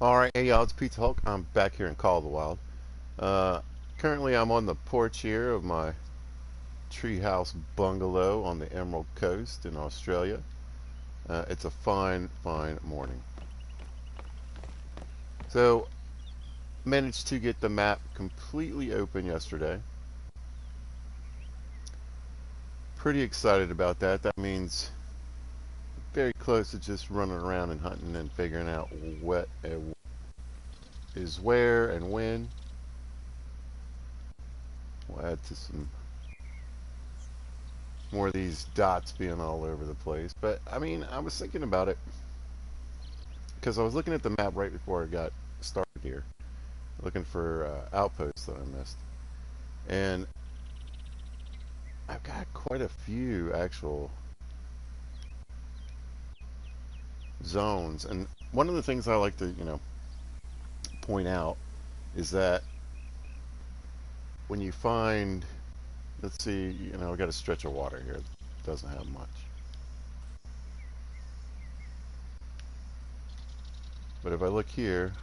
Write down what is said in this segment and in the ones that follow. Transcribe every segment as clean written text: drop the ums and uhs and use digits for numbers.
Alright, hey y'all, it's Pizza Hulk. I'm back here in Call of the Wild. Uh, Currently I'm on the porch here of my treehouse bungalow on the Emerald Coast in Australia. It's a fine, fine morning. So, managed to get the map completely open yesterday. Pretty excited about that. That means very close to just running around and hunting and figuring out what is where and when. We'll add to some more of these dots being all over the place. But I mean, I was thinking about it because I was looking at the map right before I got started here, looking for outposts that I missed, and I've got quite a few actual zones. And one of the things I like to, point out is that when you find, let's see, I got a stretch of water here. It doesn't have much. But if I look here,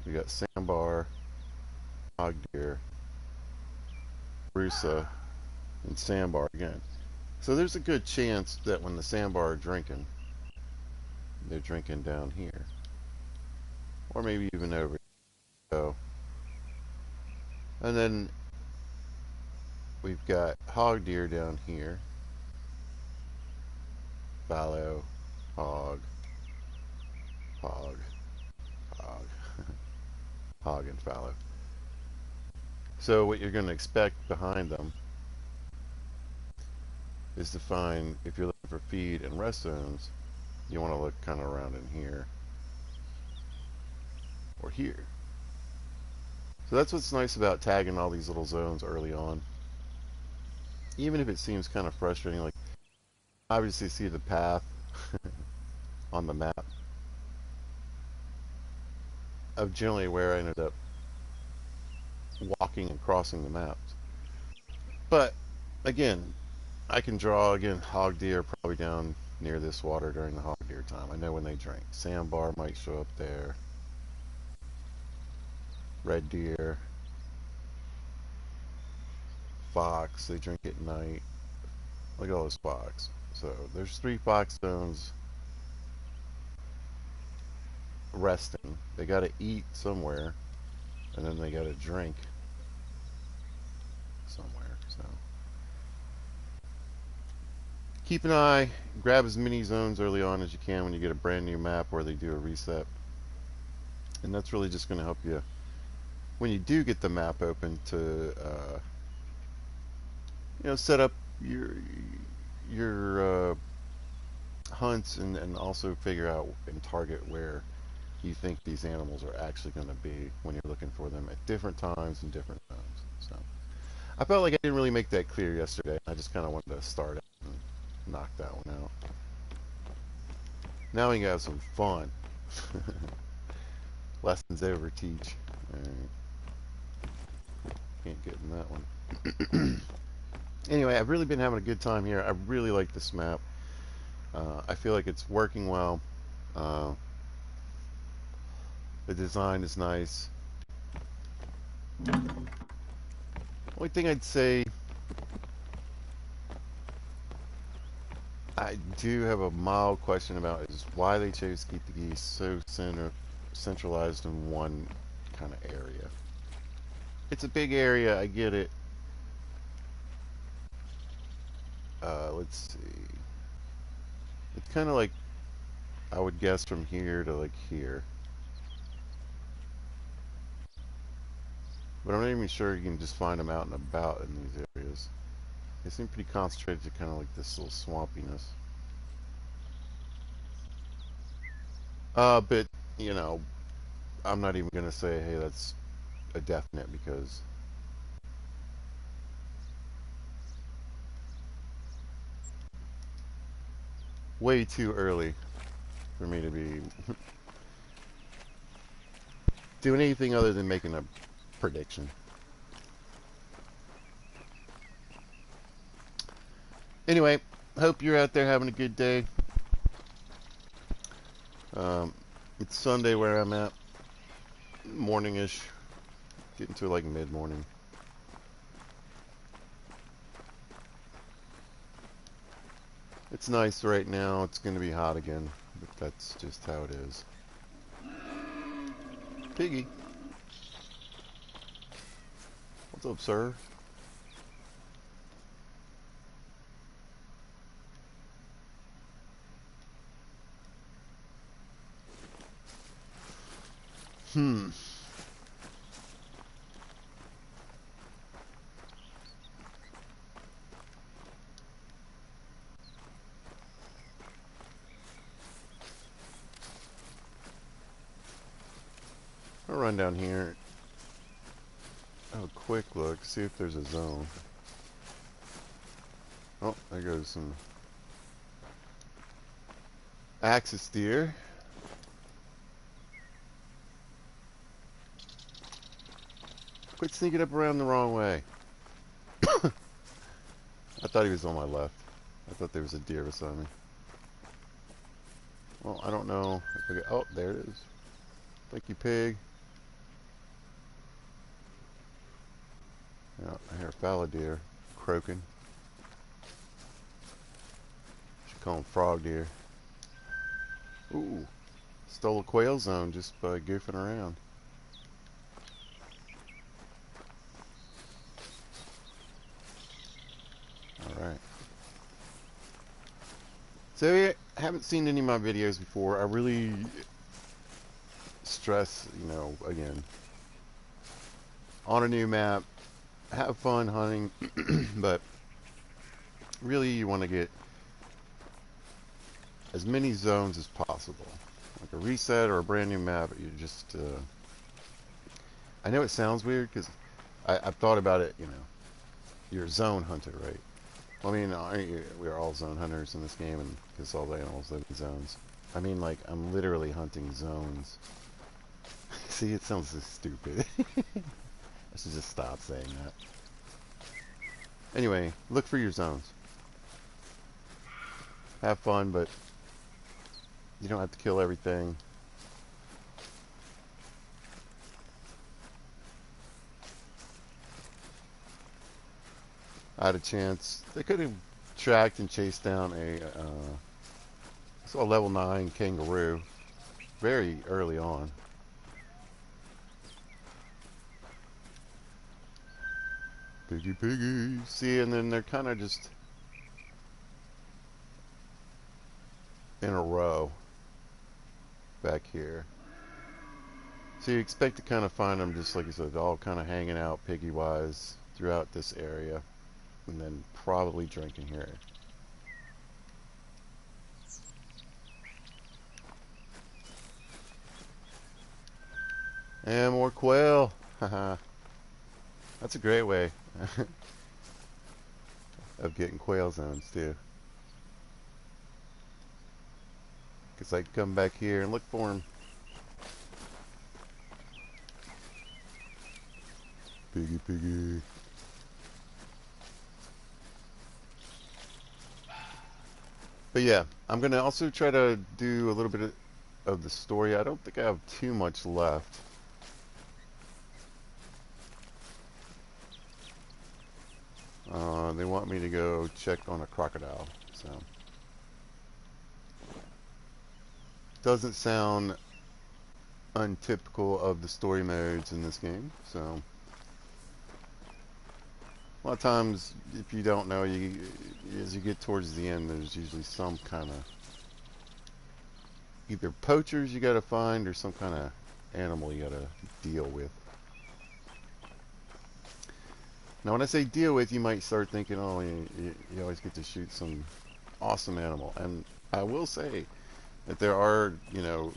we got sandbar, hog deer, rusa, and sandbar again. So there's a good chance that when the sandbar are drinking, they're drinking down here. Or maybe even over here. So, and then we've got hog deer down here. Fallow, hog, hog, hog, hog and fallow. So what you're going to expect behind them is to find, if you're looking for feed and rest zones, you want to look kind of around in here or here. So that's what's nice about tagging all these little zones early on. Even if it seems kind of frustrating, like obviously see the path on the map of generally where I ended up walking and crossing the maps. But again, I can draw again hog deer probably down near this water during the hog deer time. I know when they drink. Sandbar might show up there. Red deer, fox, they drink at night. Look at all those fox. So there's 3 fox zones resting. They got to eat somewhere, and then they got to drink somewhere. So keep an eye. Grab as many zones early on as you can when you get a brand new map where they do a reset. And that's really just going to help you when you do get the map open to set up your hunts and also figure out and target where you think these animals are actually going to be when you're looking for them at different times and different zones. So I felt like I didn't really make that clear yesterday. I just kind of wanted to start it and knock that one out. Now we can have some fun. Lessons over teach. All right. Can't get in that one. Anyway, I've really been having a good time here. I really like this map. I feel like it's working well. The design is nice. Only thing I'd say, I do have a mild question about is why they chose to keep the geese so centralized in one kind of area. It's a big area, I get it. Let's see. It's kind of like, I would guess from here to like here. But I'm not even sure you can just find them out and about in these areas. They seem pretty concentrated to kind of like this little swampiness. But, I'm not even going to say, hey, that's a definite because way too early for me to be doing anything other than making a prediction. Anyway, hope you're out there having a good day. It's Sunday where I'm at. morning-ish, getting to like mid-morning. It's nice right now. It's going to be hot again, but that's just how it is. Piggy, what's up, sir? Hmm. I'll run down here. Have a quick look, see if there's a zone. Oh, there goes some axis deer. Quit sneaking up around the wrong way. I thought he was on my left. I thought there was a deer beside me. Well, I don't know. Oh, there it is. Thank you, pig. Yeah, I hear a fallow deer croaking. Should call them frog deer. Ooh, stole a quail zone just by goofing around. Alright. So if you haven't seen any of my videos before, I really stress, again, on a new map, have fun hunting, but really you want to get as many zones as possible. Like a reset or a brand new map, you just, I know it sounds weird because I've thought about it, you're a zone hunter, right? Well, I mean, we're all zone hunters in this game, and because all the animals live in zones. I mean, like, I'm literally hunting zones. See, it sounds so stupid. I should just stop saying that. Anyway, look for your zones. Have fun, but you don't have to kill everything. I had a chance. They could have tracked and chased down a level 9 kangaroo very early on. Piggy, piggy. See, and then they're kind of just in a row back here. So you expect to kind of find them, just like I said, all kind of hanging out piggy-wise throughout this area, and then probably drinking here. And more quail. Haha. That's a great way of getting quail zones too. Because I can come back here and look for them. Piggy, piggy. But yeah, I'm going to also try to do a little bit of the story. I don't think I have too much left. They want me to go check on a crocodile, so doesn't sound untypical of the story modes in this game. So a lot of times, if you don't know, as you get towards the end, there's usually some kind of either poachers you got to find or some kind of animal you got to deal with. Now, when I say deal with, you might start thinking, oh, you always get to shoot some awesome animal. And I will say that there are,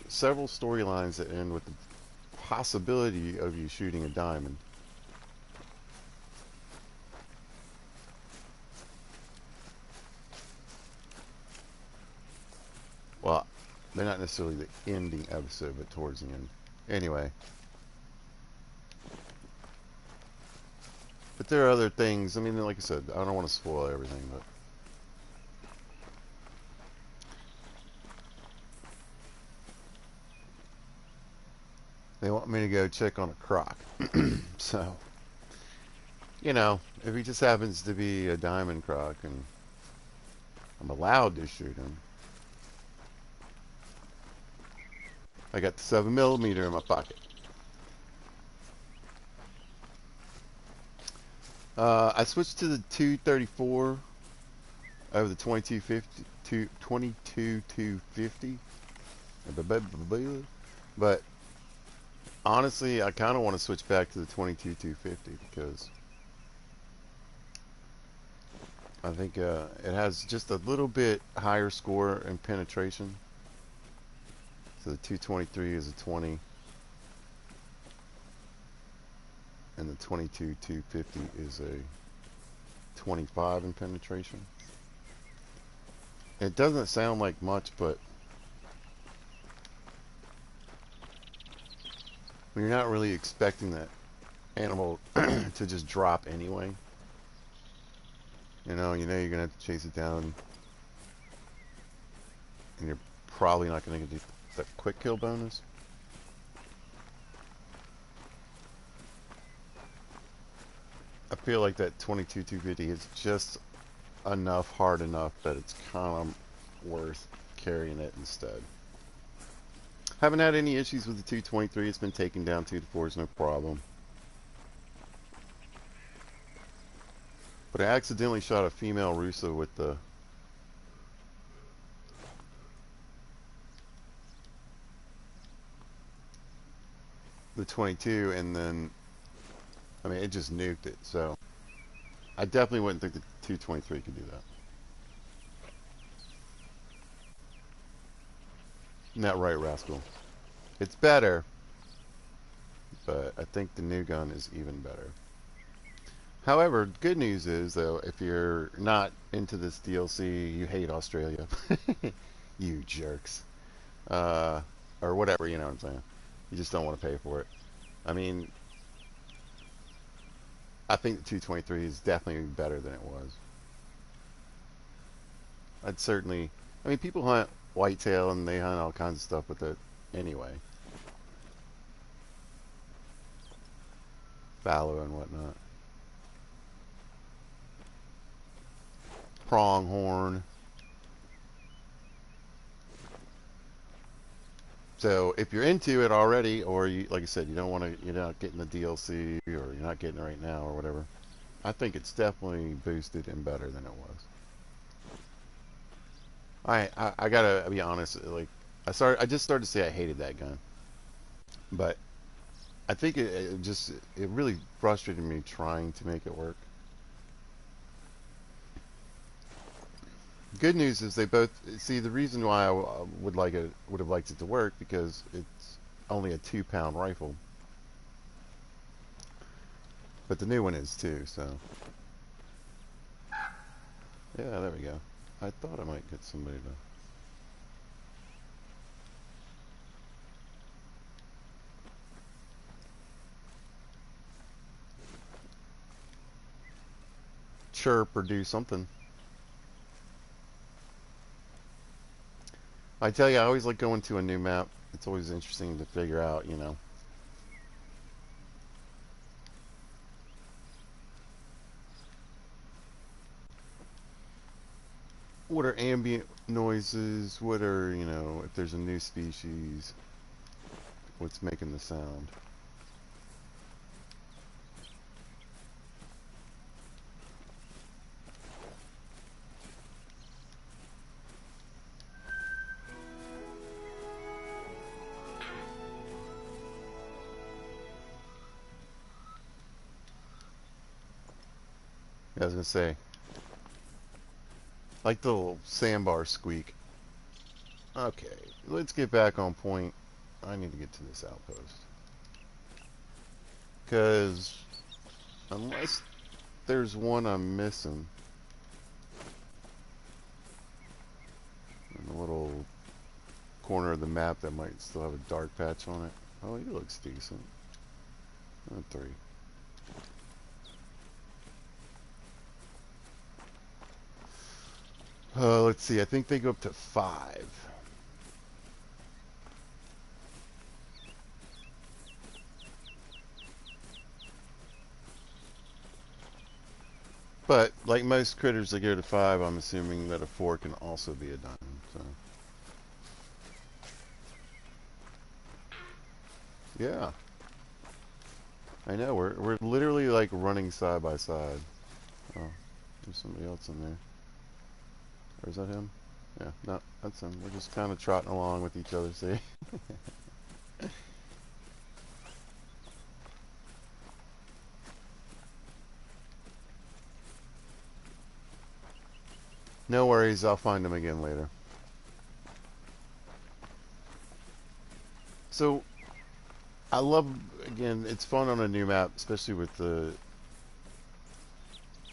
several storylines that end with the possibility of you shooting a diamond. Well, they're not necessarily the ending episode, but towards the end. Anyway. But there are other things. I mean, like I said, I don't want to spoil everything, but they want me to go check on a croc. So, if he just happens to be a diamond croc and I'm allowed to shoot him, I got the 7mm in my pocket. I switched to the 234 over the 2250, 250. But honestly, I kind of want to switch back to the 22-250 because I think it has just a little bit higher score in penetration. So the 223 is a 20, and the 22-250 is a 25 in penetration. It doesn't sound like much, but when you're not really expecting that animal to just drop anyway, you know you're gonna have to chase it down, and you're probably not gonna get that quick kill bonus. I feel like that 22-250 is just hard enough that it's kind of worth carrying it instead. Haven't had any issues with the 223. It's been taken down 2 to 4s, no problem. But I accidentally shot a female Rusa with the the 22, and then it just nuked it. So I definitely wouldn't think the 223 could do that. Not right, Rascal. It's better, but I think the new gun is even better. However, good news is, though, if you're not into this DLC, you hate Australia. You jerks. Or whatever, you know what I'm saying. You just don't want to pay for it. I mean, I think the 223 is definitely better than it was. I'd certainly... people hunt whitetail and they hunt all kinds of stuff with it anyway. Fallow and whatnot. Pronghorn. So if you're into it already, or you, like I said, you don't want to, you're not getting the DLC, or you're not getting it right now, or whatever, I think it's definitely boosted and better than it was. I gotta be honest, like I just started to say I hated that gun, but I think it really frustrated me trying to make it work. Good news is they both see the reason why I would have liked it to work, because it's only a 2-pound rifle, but the new one is too. So yeah, there we go. I thought I might get somebody to. Chirp or do something. I tell you, I always like going to a new map. It's always interesting to figure out, what are ambient noises, what are, if there's a new species, what's making the sound. I was gonna say, like the little sandbar squeak. Okay, let's get back on point. I need to get to this outpost, because unless there's one I'm missing in the little corner of the map that might still have a dark patch on it. Oh, he looks decent. 3. Let's see. I think they go up to 5. But like most critters that go to 5, I'm assuming that a 4 can also be a diamond. So yeah, I know we're literally like running side by side. Oh, there's somebody else in there. Or is that him? Yeah, no, that's him. We're just kind of trotting along with each other. See? No worries, I'll find him again later. So I love, again, it's fun on a new map, especially with the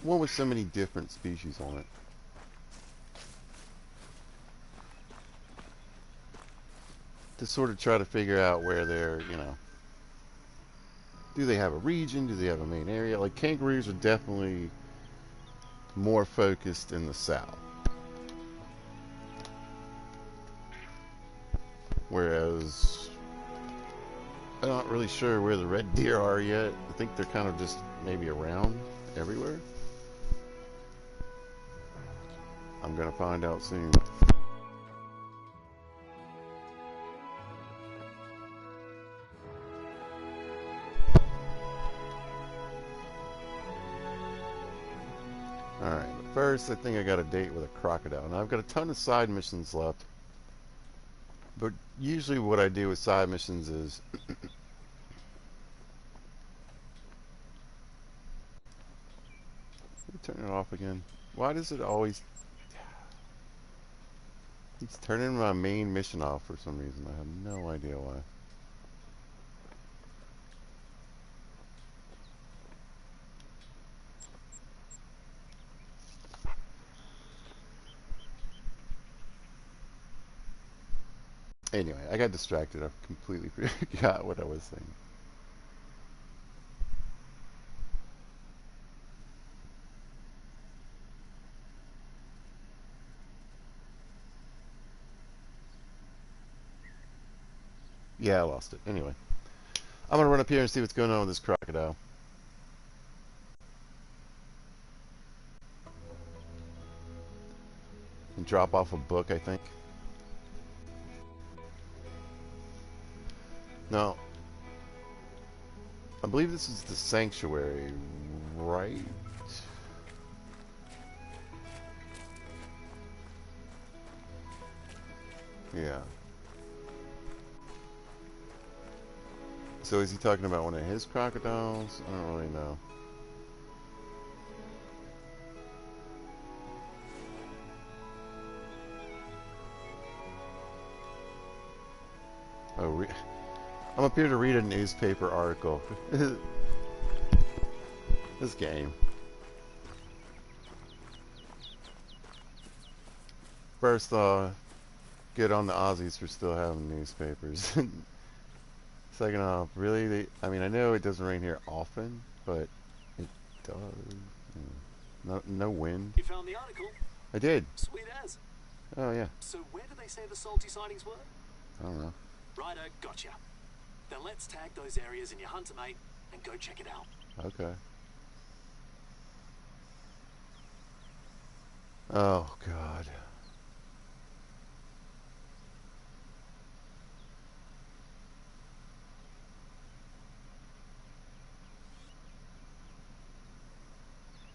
one with so many different species on it. To sort of try to figure out where they're, do they have a region? Do they have a main area? Like kangaroos are definitely more focused in the south. Whereas I'm not really sure where the red deer are yet. I think they're kind of just maybe around everywhere. I'm going to find out soon. Alright, but first I think I got a date with a crocodile. Now I've got a ton of side missions left. But usually what I do with side missions is turn it off again. Why does it always keeps turning my main mission off for some reason? I have no idea why. Anyway, I got distracted. I completely forgot what I was saying. Yeah, I lost it. Anyway, I'm gonna run up here and see what's going on with this crocodile. And drop off a book, I think. No, I believe this is the sanctuary, right? Yeah. So is he talking about one of his crocodiles? I don't really know. Oh, I'm up here to read a newspaper article. This game. First off, good on the Aussies for still having newspapers. Second off, really, I mean, I know it doesn't rain here often, but it does. No wind. You found the article? I did. Sweet as. Oh, yeah. So where did they say the salty sightings were? I don't know. Righto, gotcha. Then let's tag those areas in your hunter mate and go check it out. Okay. Oh, God.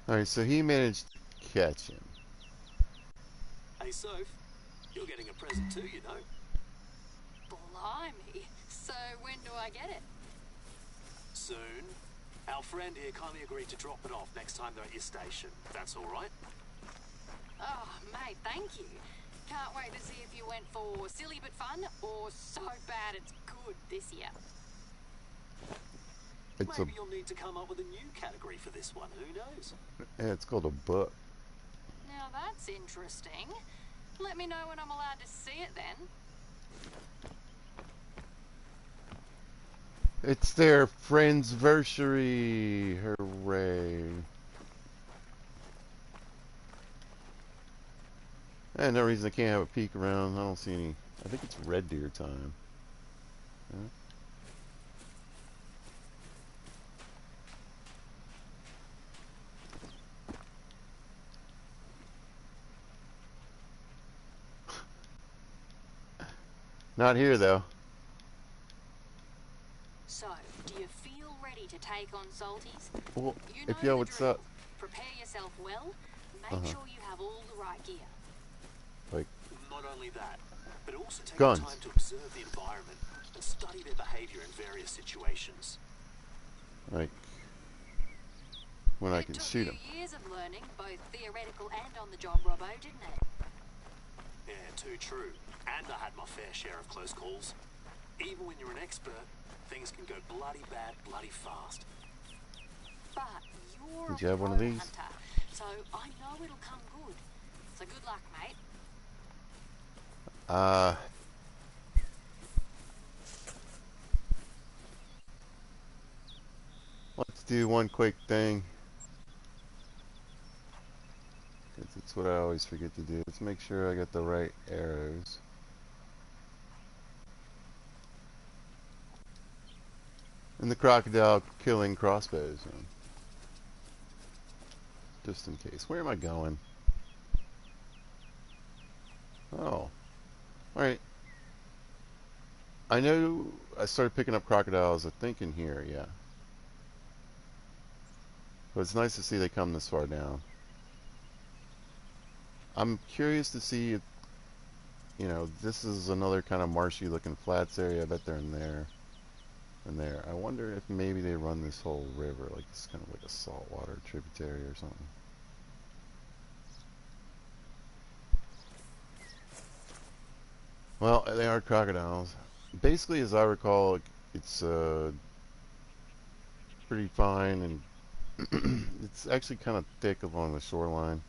Alright, so he managed to catch him. Hey, Soph, you're getting a present too, you know. Blimey. So when do I get it? Soon. Our friend here kindly agreed to drop it off next time they're at your station. That's all right? Oh, mate, thank you. Can't wait to see if you went for silly but fun or so bad it's good this year. Maybe you'll need to come up with a new category for this one. Who knows? Yeah, it's called a book. Now that's interesting. Let me know when I'm allowed to see it then. It's their friendsversary. Hooray. And no reason I can't have a peek around. I don't see any. I think it's red deer time. Huh? Not here, though. So, do you feel ready to take on Salties? Well, You if know yo, the what's up? drill. Prepare yourself well. Make Uh-huh. sure you have all the right gear. Like, Not only that, but also take the time guns. to observe the environment and study their behavior in various situations. Like, when I It can took shoot you them. years of learning, both theoretical and on the job, Robbo, didn't it? Yeah, too true. And I had my fair share of close calls. Even when you're an expert, things can go bloody bad, bloody fast. But you're Did a you have pro one of these? hunter, so I know it'll come good. So good luck, mate. Uh, let's do one quick thing. Because it's what I always forget to do. Let's make sure I got the right arrows. And the crocodile killing crossbows. Just in case. Where am I going? Oh. Alright. I know I started picking up crocodiles, I think, in here, yeah. But it's nice to see they come this far down. I'm curious to see if, this is another kind of marshy looking flats area. I bet they're in there and there. I wonder if maybe they run this whole river, like it's kind of like a saltwater tributary or something. Well, they are crocodiles. Basically, as I recall, it's pretty fine and it's actually kind of thick along the shoreline.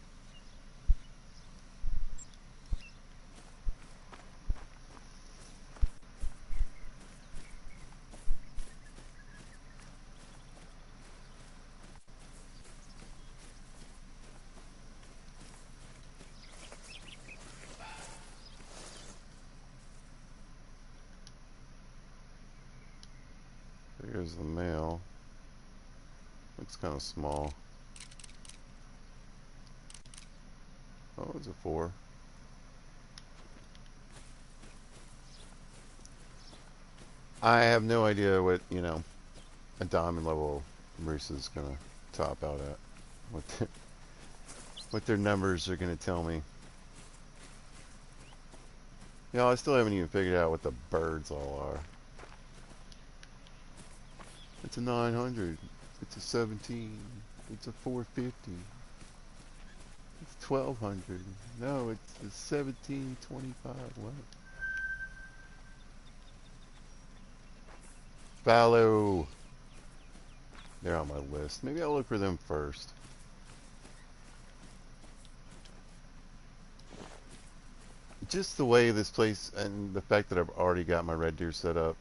Here's the male. Looks kind of small. Oh, it's a 4. I have no idea what, a diamond level Moose is going to top out at. What, what their numbers are going to tell me. I still haven't even figured out what the birds all are. It's a 900. It's a 17. It's a 450. It's 1200. No, it's a 1725. What? Fallow. They're on my list. Maybe I'll look for them first. Just the way this place and the fact that I've already got my red deer set up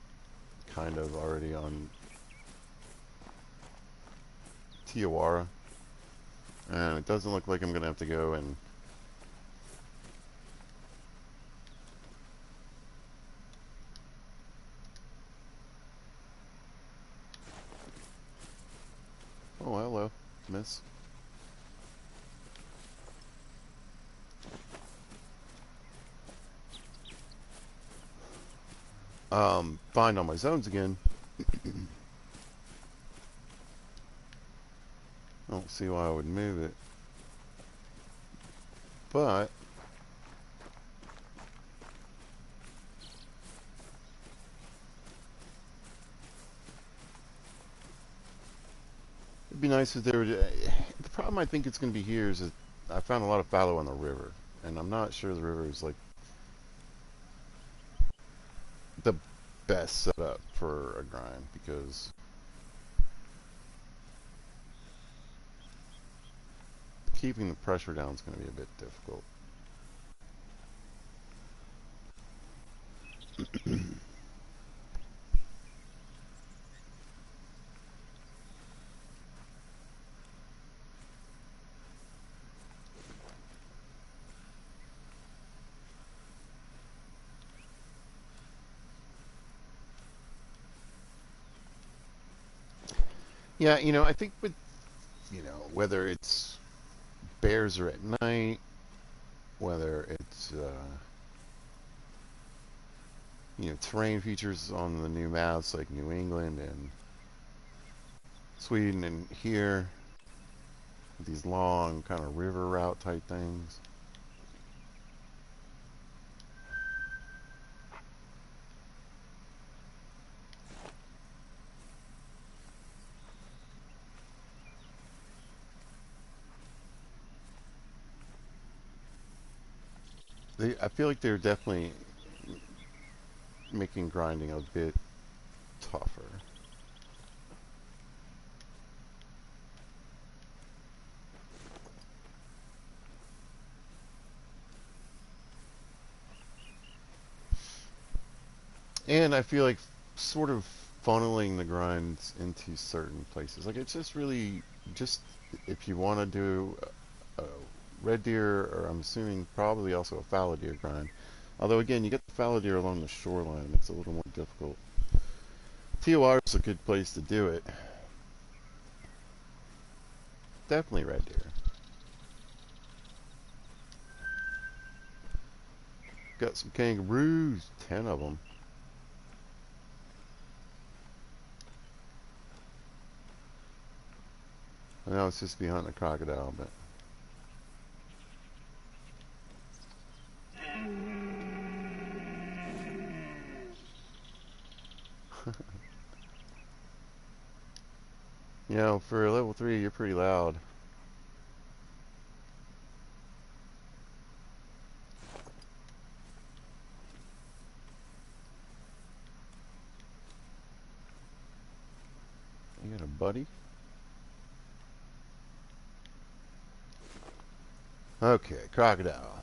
kind of already on Tiawara. And it doesn't look like I'm going to have to go and oh, hello, miss. Find all my zones again. I don't see why I would move it. But it'd be nice if there were. The problem I think it's going to be here is that I found a lot of fallow on the river, and I'm not sure the river is like the best setup for a grind because keeping the pressure down is going to be a bit difficult. Yeah, I think with whether it's bears are at night, whether it's terrain features on the new maps like New England and Sweden, and here these long kind of river route type things. I feel like they're definitely making grinding a bit tougher. And I feel like sort of funneling the grinds into certain places. Like it's just really just if you want to do a red deer, or I'm assuming probably also a fallow deer grind. Although again, you get the fallow deer along the shoreline, it's a little more difficult. TOR is a good place to do it. Definitely red deer. Got some kangaroos, 10 of them. I know it's just behind the crocodile, but for level 3, you're pretty loud. You got a buddy? Okay, crocodile.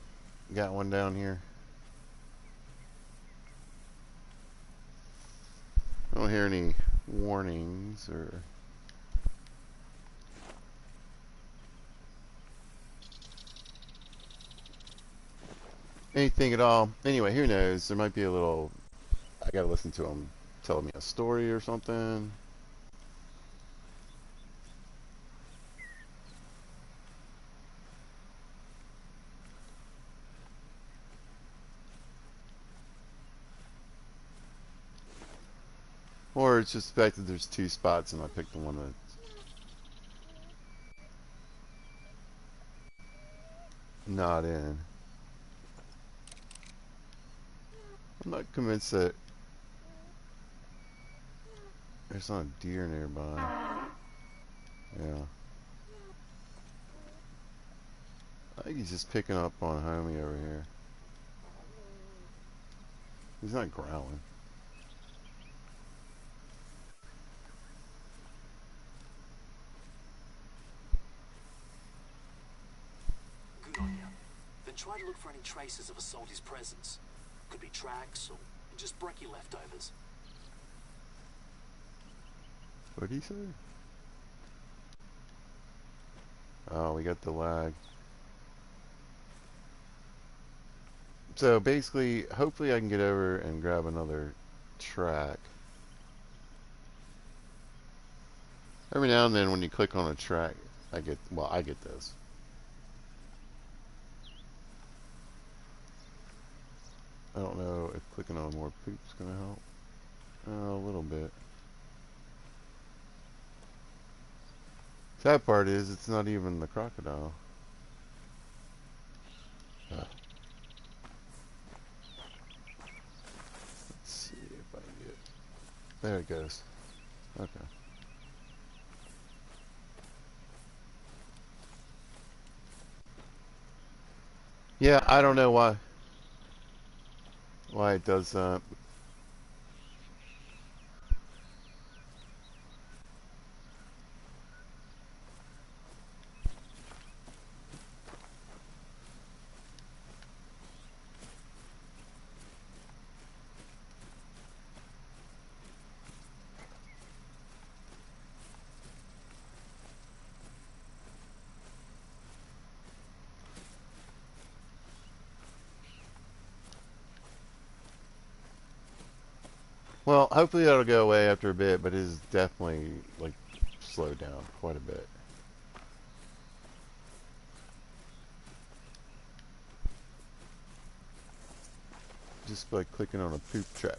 Got one down here. I don't hear any warnings or anything at all. Anyway, who knows? There might be a little. I gotta listen to him telling me a story or something. Or it's just the fact that there's 2 spots and I picked the one that's not in. I'm not convinced that there's not a deer nearby. Yeah. I think he's just picking up on homie over here. He's not growling. Good on you. Then try to look for any traces of a soldier's presence. Could be tracks or just brekkie leftovers. What did he say? Oh, we got the lag. So basically, hopefully I can get over and grab another track. Every now and then when you click on a track, I get this. I don't know if clicking on more poop's gonna help. A little bit. Sad part is it's not even the crocodile. Let's see if I can get. There it goes. Okay. Yeah, I don't know why it does that. Well, hopefully that'll go away after a bit, but it is definitely like slowed down quite a bit. Just by clicking on a poop track.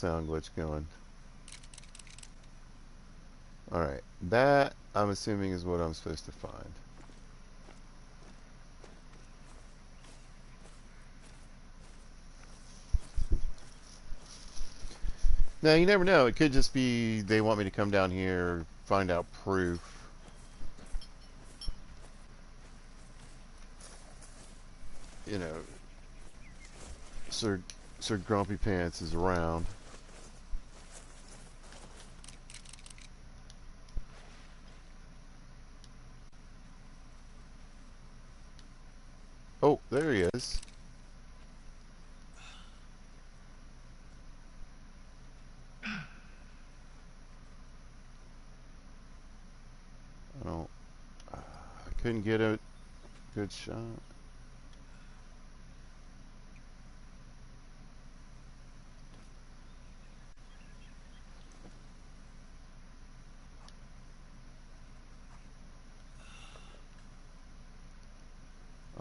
sound glitch going. Alright, that I'm assuming is what I'm supposed to find. Now, you never know. It could just be they want me to come down here, find out proof. You know, Sir Grumpy Pants is around. Oh, there he is. I don't. I couldn't get a good shot.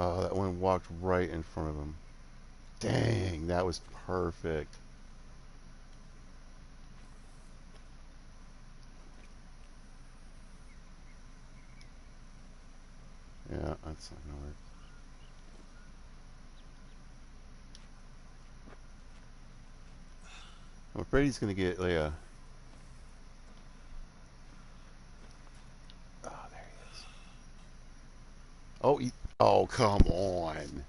Oh, that one walked right in front of him. Dang, that was perfect. Yeah, that's not gonna work. I'm afraid he's gonna get like a. Oh, there he is. Oh, oh, come on.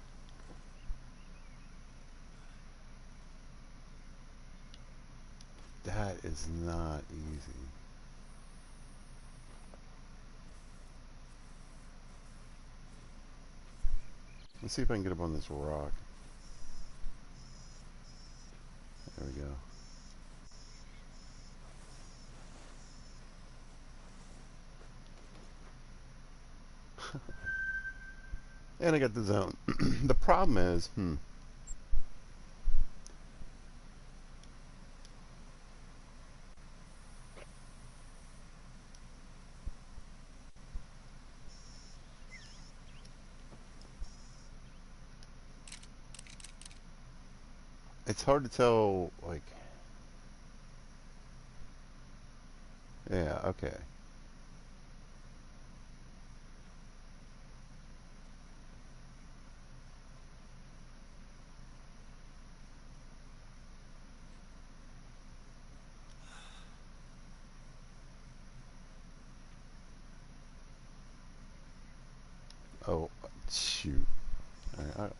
That is not easy. Let's see if I can get up on this rock. There we go. And I got the zone. The problem is, it's hard to tell, like, yeah, okay. Oh, shoot. All right,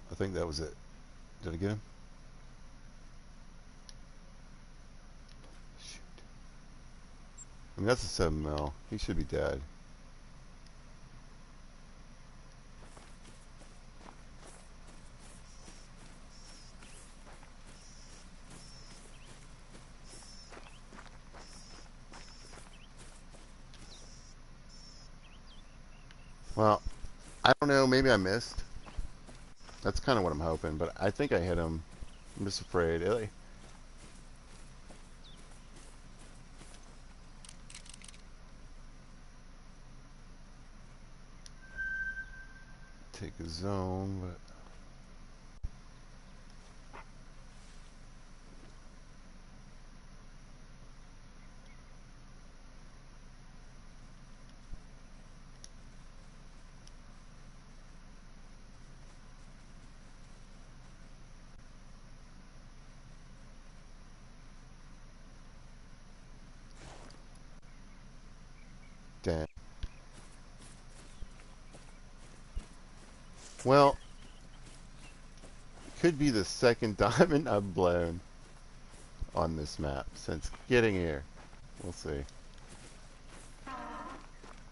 I think that was it. Did I get him? Shoot. I mean, that's a 7 mil. He should be dead. Well, I don't know. Maybe I missed. That's kind of what I'm hoping, but I think I hit him. I'm just afraid. Take a zone, but damn. Well, could be the second diamond I've blown on this map since getting here. We'll see.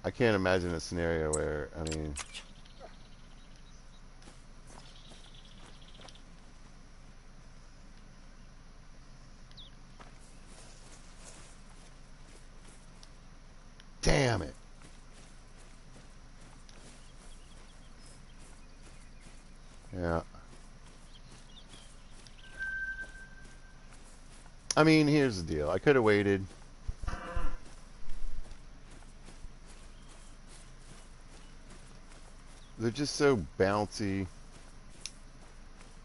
I can't imagine a scenario where, I mean, damn it. Yeah. I mean, here's the deal. I could have waited. They're just so bouncy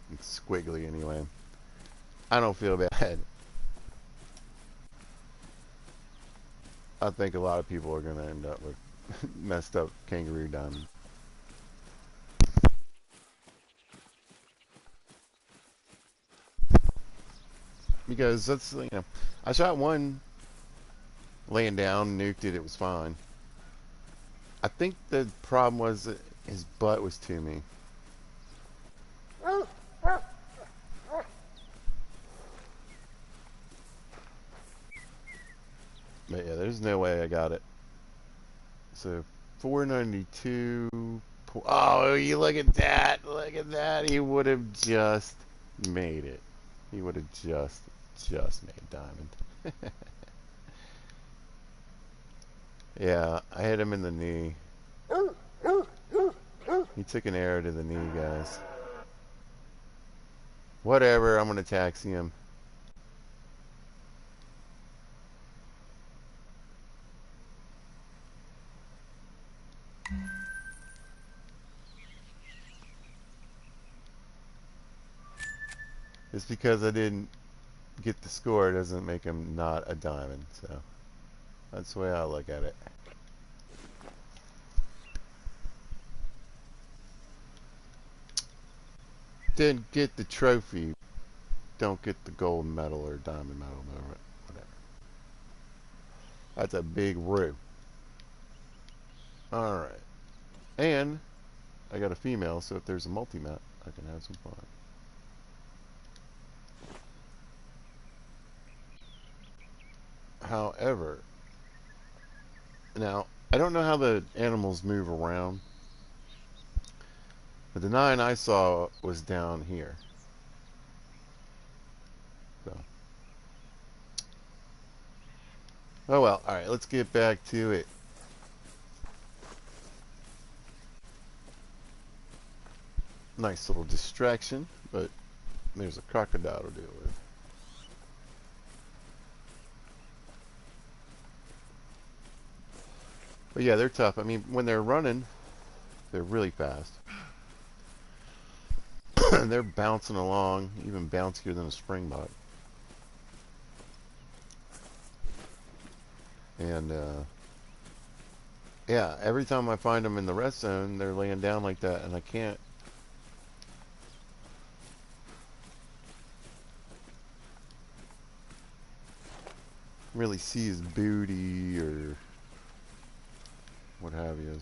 and squiggly anyway. I don't feel bad. I think a lot of people are going to end up with messed up kangaroo diamond. Because that's, I shot one laying down, nuked it, it was fine. I think the problem was that his butt was to me. But yeah, there's no way I got it. So 492. Oh, you look at that! Look at that! He would have just made it. He would have just made diamond. Yeah, I hit him in the knee. He took an arrow to the knee, guys. Whatever, I'm gonna taxi him. Just because I didn't get the score doesn't make him not a diamond, so that's the way I look at it. Didn't get the trophy, don't get the gold medal or diamond medal, whatever. That's a big roo. Alright. And I got a female, so if there's a multi-mat, I can have some fun. However, now, I don't know how the animals move around, but the 9 I saw was down here. So. Oh well, alright, let's get back to it. Nice little distraction, but there's a crocodile to deal with. But yeah, they're tough. I mean, when they're running, they're really fast. They're bouncing along, even bouncier than a springbok. And, yeah, every time I find them in the rest zone, they're laying down like that, and I can't really see his booty or what have you.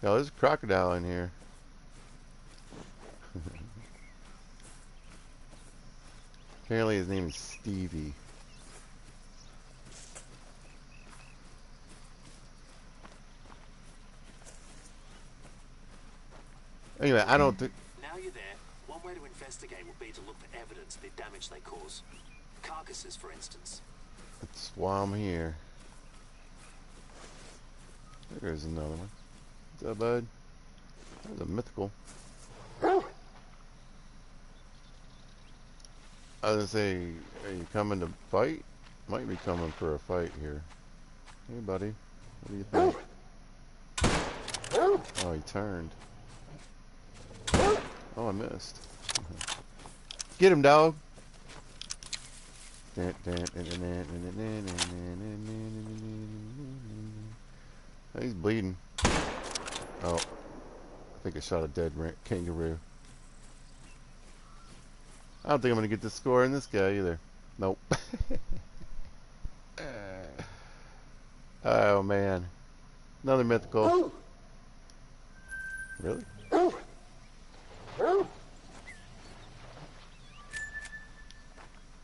Yeah, there's a crocodile in here. Apparently his name is Stevie. Anyway, I don't think... Now you're there, one way to investigate would be to look for evidence of the damage they cause. Carcasses, for instance. That's why I'm here. There's another one. What's up, bud? There's a mythical. I was gonna say, are you coming to fight? Might be coming for a fight here. Hey, buddy. What do you think? Oh, he turned. Oh, I missed. Get him, dog. Oh, he's bleeding. Oh, I think I shot a dead kangaroo. I don't think I'm going to get the score in this guy either. Nope. Oh, man. Another mythical. Really?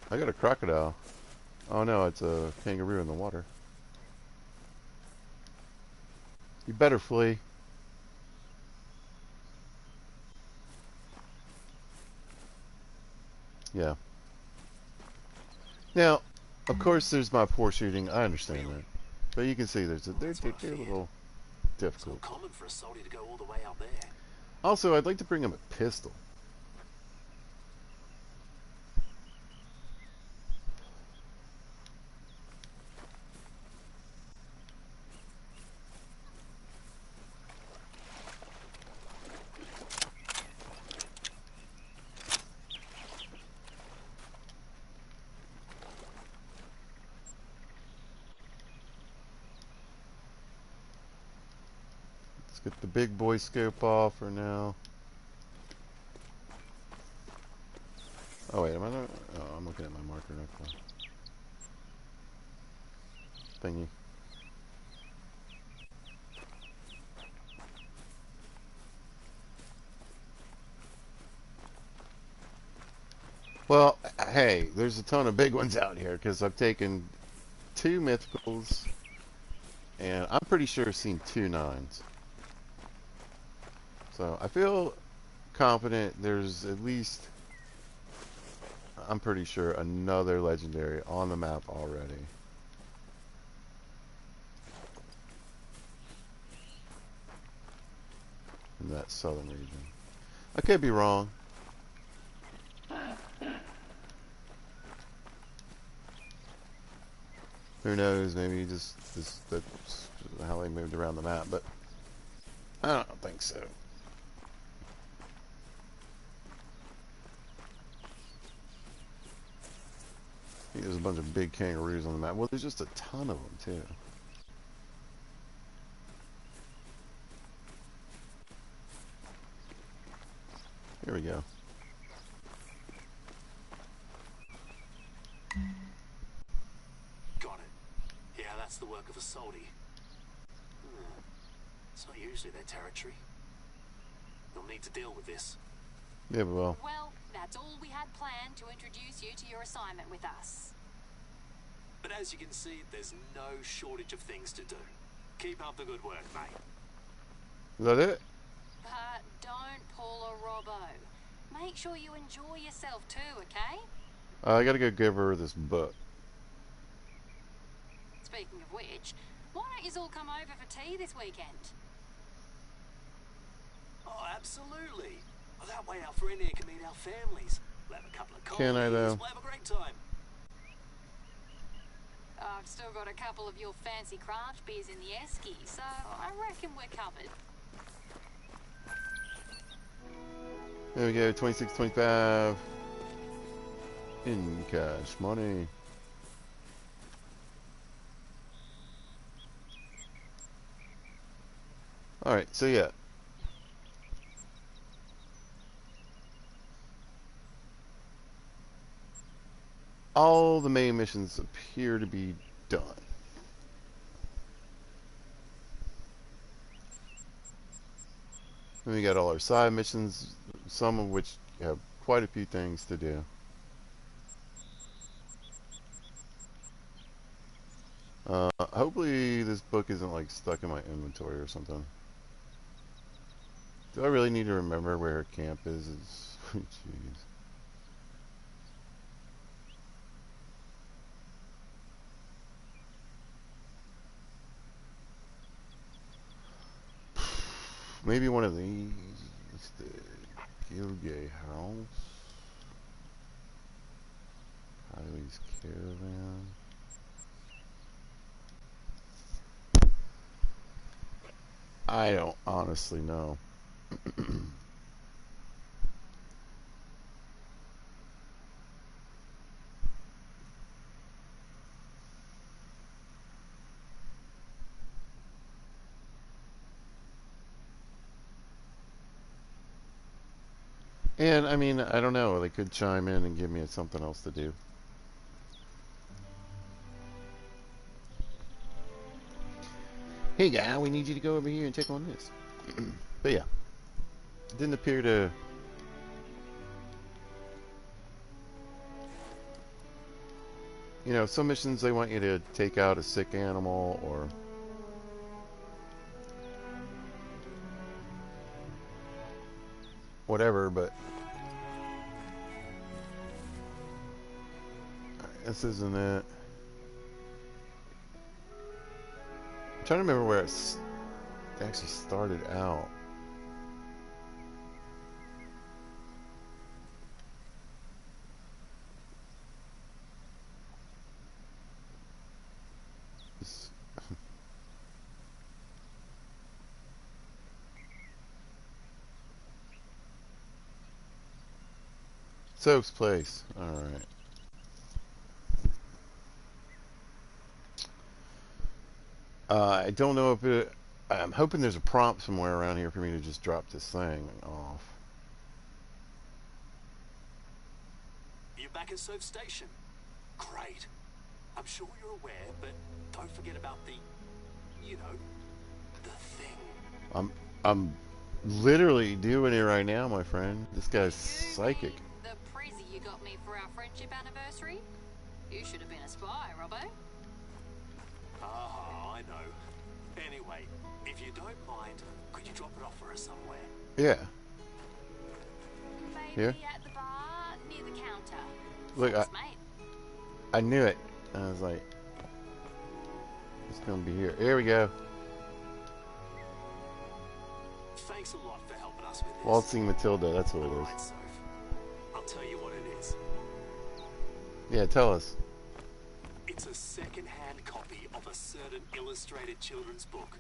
I got a crocodile. Oh no, it's a kangaroo in the water. You better flee. Yeah. Now, of course, there's my poor shooting. I understand that, but you can see they're a little difficult. It's not common for a soldier to go all the way out there. Also, I'd like to bring him a pistol. Let's get the big boy scope off for now. Oh wait, am I not? Oh, I'm looking at my marker. Okay. Thingy. Well, hey, there's a ton of big ones out here because I've taken 2 mythicals, and I'm pretty sure I've seen 2 nines. So I feel confident there's at least, I'm pretty sure, another legendary on the map already. In that southern region. I could be wrong. Who knows? Maybe that's how they moved around the map, but I don't think so. I think there's a bunch of big kangaroos on the map. Well, there's just a ton of them too. Here we go. Got it. Yeah, that's the work of a soldie. It's not usually their territory. You'll need to deal with this. Yeah, but well. Well, that's all we had planned to introduce you to your assignment with us. But as you can see, there's no shortage of things to do. Keep up the good work, mate. Is that it? But don't pull a Robbo. Make sure you enjoy yourself too, okay? I gotta go give her this book. Speaking of which, why don't you all come over for tea this weekend? Oh, absolutely. Well, that way our friend here can meet our families. We'll have a couple of coffees. Can I, though? We'll have a great time. I've still got a couple of your fancy craft beers in the esky, so I reckon we're covered. There we go, 26.25 in cash money. Alright, so yeah. All the main missions appear to be done. And we got all our side missions, some of which have quite a few things to do. Hopefully this book isn't like stuck in my inventory or something. Do I really need to remember where her camp is? Jeez. Maybe one of these. It's the Gilgay House. Highways Caravan. I don't honestly know. And I mean, I don't know. They could chime in and give me something else to do. Hey guy, we need you to go over here and check on this. But yeah, it didn't appear to. You know, some missions they want you to take out a sick animal or whatever, but this isn't it. I'm trying to remember where it actually started out. Soap's place. Alright. I don't know if it I'm hoping there's a prompt somewhere around here for me to just drop this thing off. You're back at Surf Station. Great. I'm sure you're aware, but don't forget about the, you know, the thing. I'm literally doing it right now, my friend. This guy's You psychic. mean the prezi you got me for our friendship anniversary? You should have been a spy, Robbo. Ah, I know. Anyway, if you don't mind, could you drop it off for us somewhere? Yeah. Maybe Here. at the bar near the counter. Look, Thanks, mate. I knew it. I was like, it's gonna be here. Here we go. Thanks a lot for helping us with this. Waltzing Matilda. That's what it is. Alright, Soph. I'll tell you what it is. Yeah, tell us. It's a second-hand copy of a certain illustrated children's book,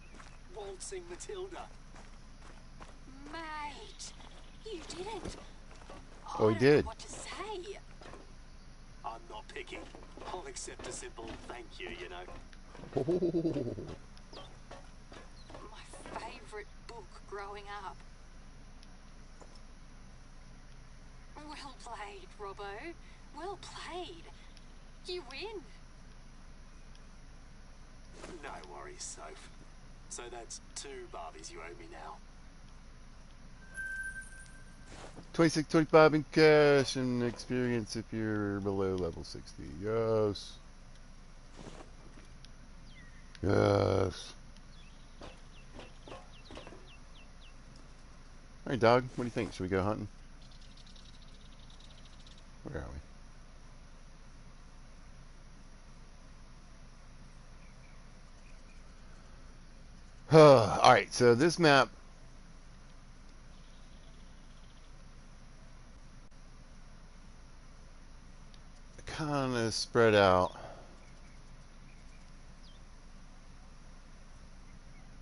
Waltzing Matilda. Mate, you didn't. Oh, he I don't did. know what to say. I'm not picky. I'll accept a simple thank you, you know. My favourite book growing up. Well played, Robbo. Well played. You win. No worries, Soph. So that's 2 Barbies you owe me now. 26.25 in cash and experience if you're below level 60. Yes. Yes. Alright, dog. What do you think? Should we go hunting? Where are we? Alright, so this map kind of spread out.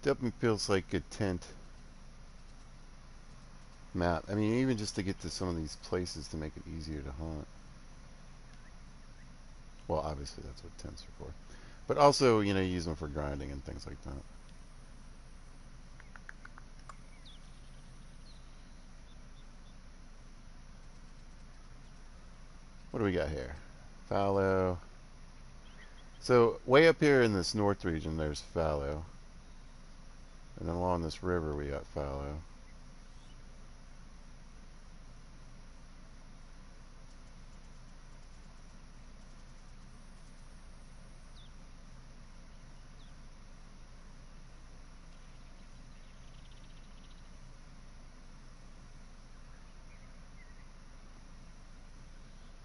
Definitely feels like a tent map. I mean, even just to get to some of these places to make it easier to hunt. Well, obviously that's what tents are for. But also, you know, use them for grinding and things like that. What do we got here? Fallow. So, way up here in this north region, there's fallow. And then along this river, we got fallow.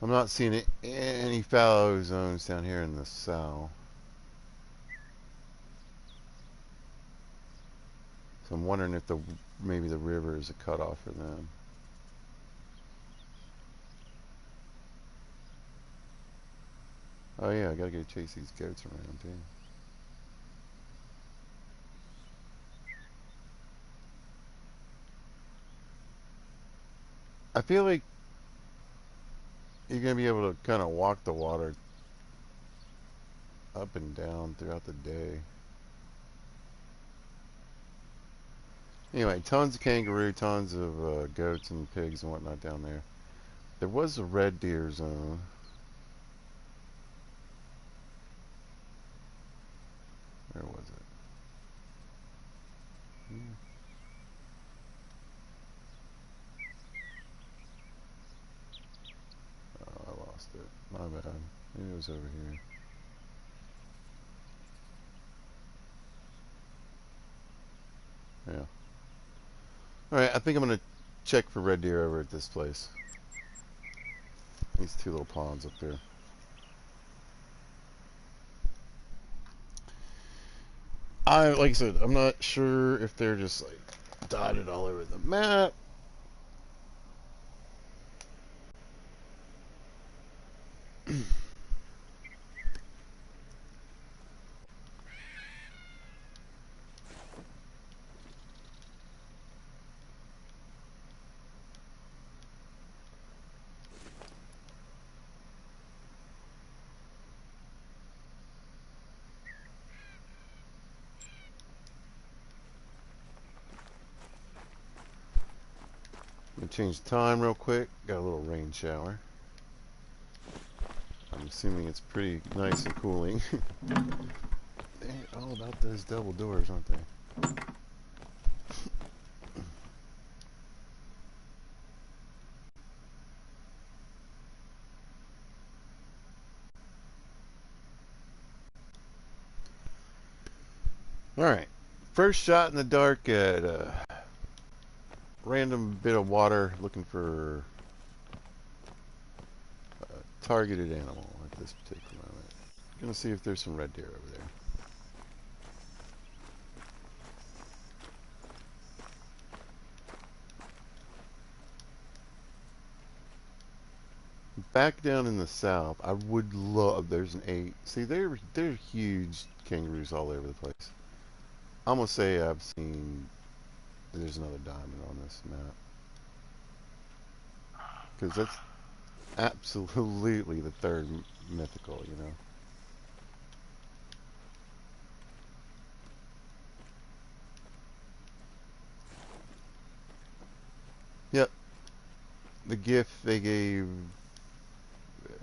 I'm not seeing any fallow zones down here in the south. So I'm wondering if maybe the river is a cutoff for them. Oh yeah, I gotta go chase these goats around too. I feel like you're gonna be able to kind of walk the water up and down throughout the day. Anyway, tons of kangaroo, tons of goats and pigs and whatnot down there. There was a red deer zone. Where was it? Oh, I lost it. My bad. Maybe it was over here. Yeah. Alright, I think I'm gonna check for red deer over at this place. These 2 little ponds up there. Like I said, I'm not sure if they're just like dotted all over the map. change the time real quick. Got a little rain shower. I'm assuming it's pretty nice and cooling. They're all about those double doors, aren't they? Alright. First shot in the dark at a random bit of water looking for a targeted animal at this particular moment. Gonna see if there's some red deer over there. Back down in the south, I would love. There's an 8. See, they're huge kangaroos all over the place. I'm gonna say I've seen. There's another diamond on this map because that's absolutely the third mythical. You know. Yep. The gift they gave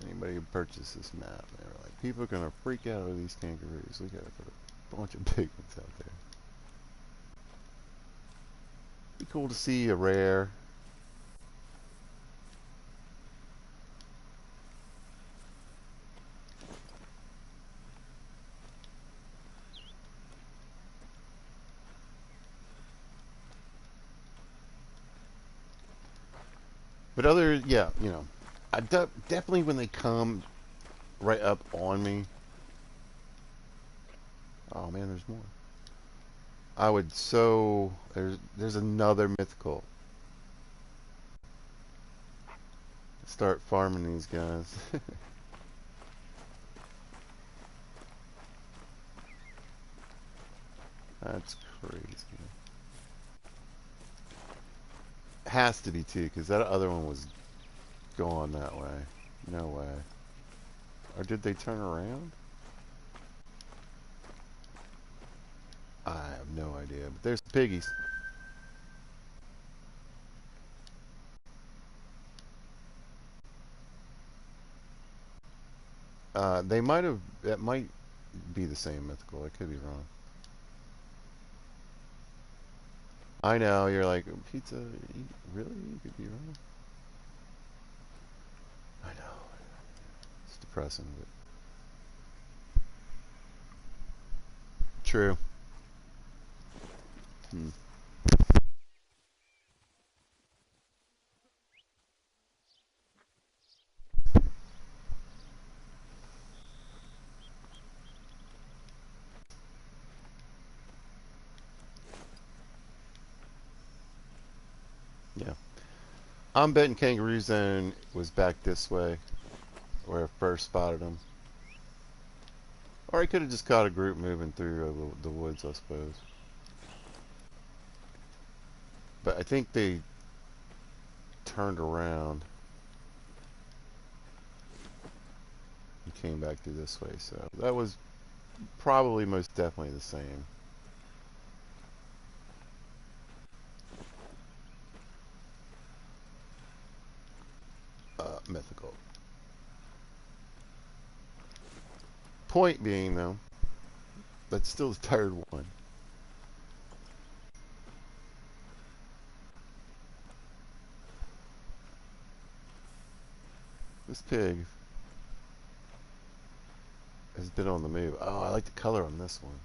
anybody who purchased this map. They were like, people are gonna freak out over these kangaroos. We gotta put a bunch of big ones out there. Be cool to see a rare. But other, yeah, you know, definitely when they come right up on me. Oh man, there's more. I would so there's another mythical. Start farming these guys. That's crazy. Has to be too, because that other one was gone that way. No way. Or did they turn around? I have no idea. But there's the piggies. They might have. That might be the same mythical. I could be wrong. I know. You're like pizza. Really? You could be wrong. I know. It's depressing, but true. Hmm. Yeah. I'm betting Kangaroo Zone was back this way, where I first spotted them. Or he could have just caught a group moving through the woods, I suppose. But I think they turned around and came back through this way. So that was probably most definitely the same. Mythical. Point being, though, that's still the third one. This pig has been on the move. Oh, I like the color on this one.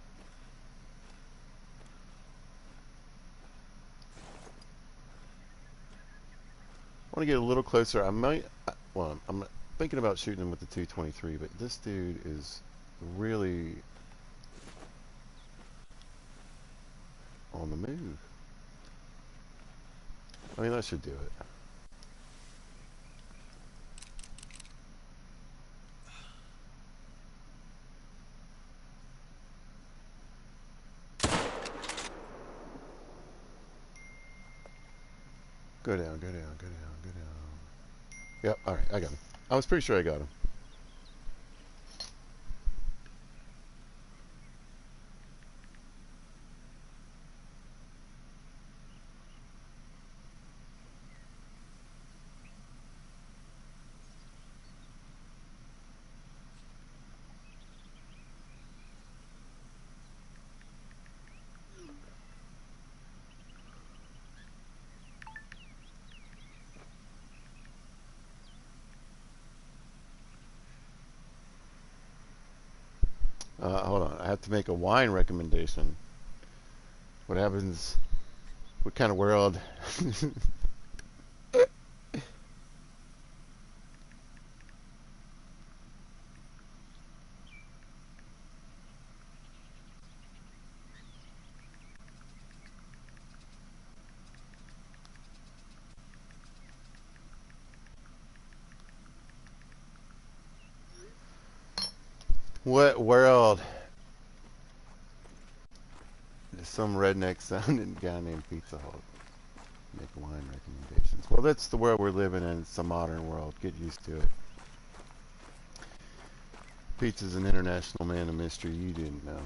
I want to get a little closer. I might. Well, I'm thinking about shooting him with the 223, but this dude is really on the move. I mean, that should do it. Go down, go down, go down, go down. Yep, alright, I got him. I was pretty sure I got him. Hold on. I have to make a wine recommendation. What happens? What kind of world? What world? There's some redneck sounding guy named Pizza Hut. Make wine recommendations. Well, that's the world we're living in. It's a modern world. Get used to it. Pizza's an international man of mystery you didn't know.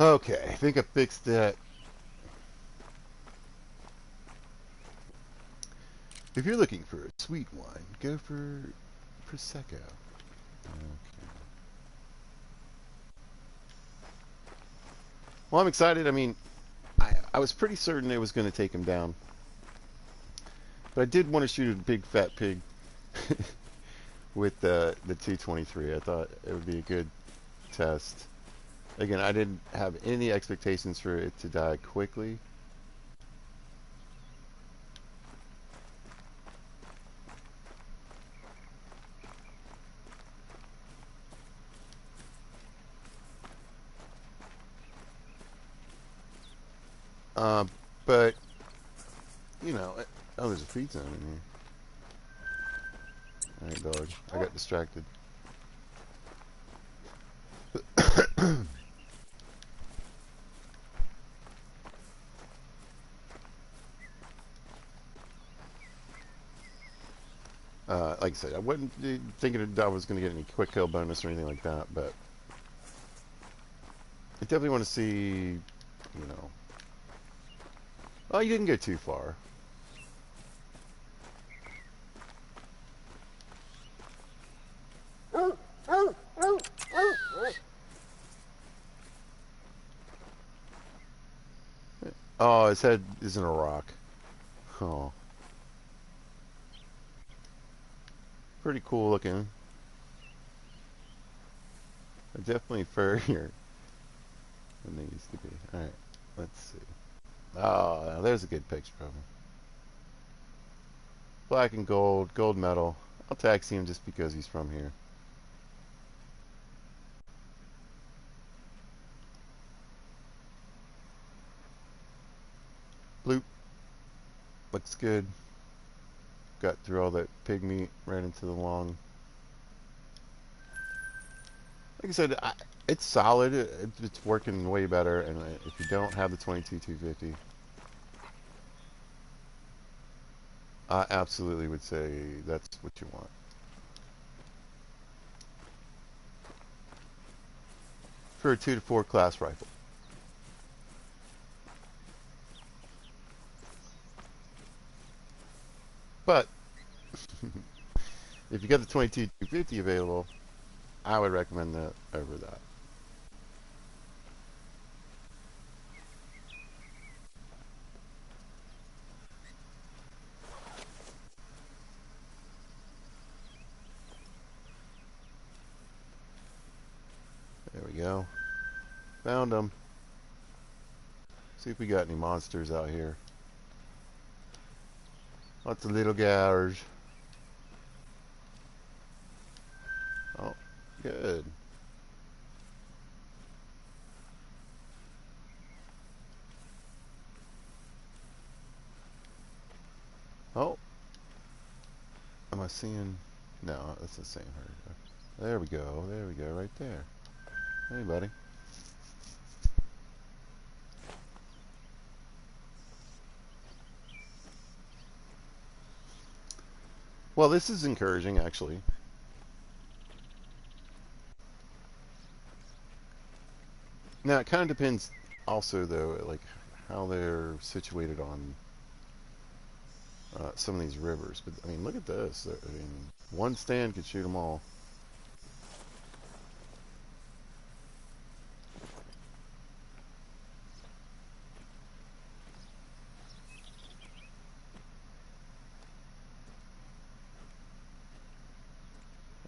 Okay, I think I fixed that. If you're looking for a sweet wine, go for Prosecco. Okay. Well, I'm excited. I mean, I was pretty certain it was going to take him down. But I did want to shoot a big fat pig with the 223. I thought it would be a good test. Again, I didn't have any expectations for it to die quickly. Uh, but, you know, oh, there's a feed zone in here. Alright, dog. I got distracted. Like I said, I wasn't thinking I was going to get any quick kill bonus or anything like that, but I definitely want to see, you know. Oh, you didn't go too far. Oh, his head is in a rock. Oh, pretty cool looking. They're definitely furrier than they used to be. Alright, let's see. Oh, now there's a good picture of him. Black and gold, gold medal. I'll taxi him just because he's from here. Bloop. Looks good. Got through all that pig meat right into the long. Like I said, it's solid. It's working way better. And if you don't have the 22-250, I absolutely would say that's what you want. For a 2 to 4 class rifle. But if you got the 22-250 available, I would recommend that over that. There we go. Found them. See if we got any monsters out here. Lots of little guys. Oh, good. Oh, am I seeing? No, that's the same herd. There we go. There we go. Right there. Hey, buddy. Well, this is encouraging, actually. Now it kind of depends also though, like how they're situated on some of these rivers. But I mean, look at this. I mean, one stand could shoot them all.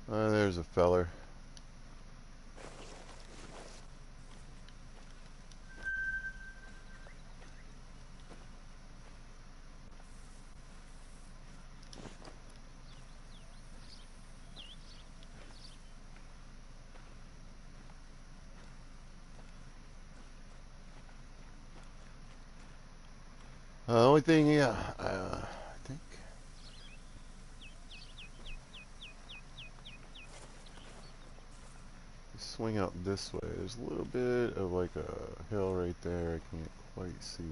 There's a feller. Only thing, yeah, I think swing out this way. There's a little bit of like a hill right there. I can't quite see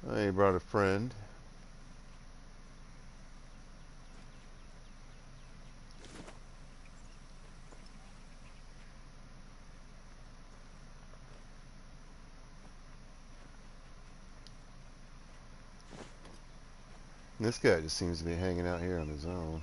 over. I brought a friend. This guy just seems to be hanging out here on his own.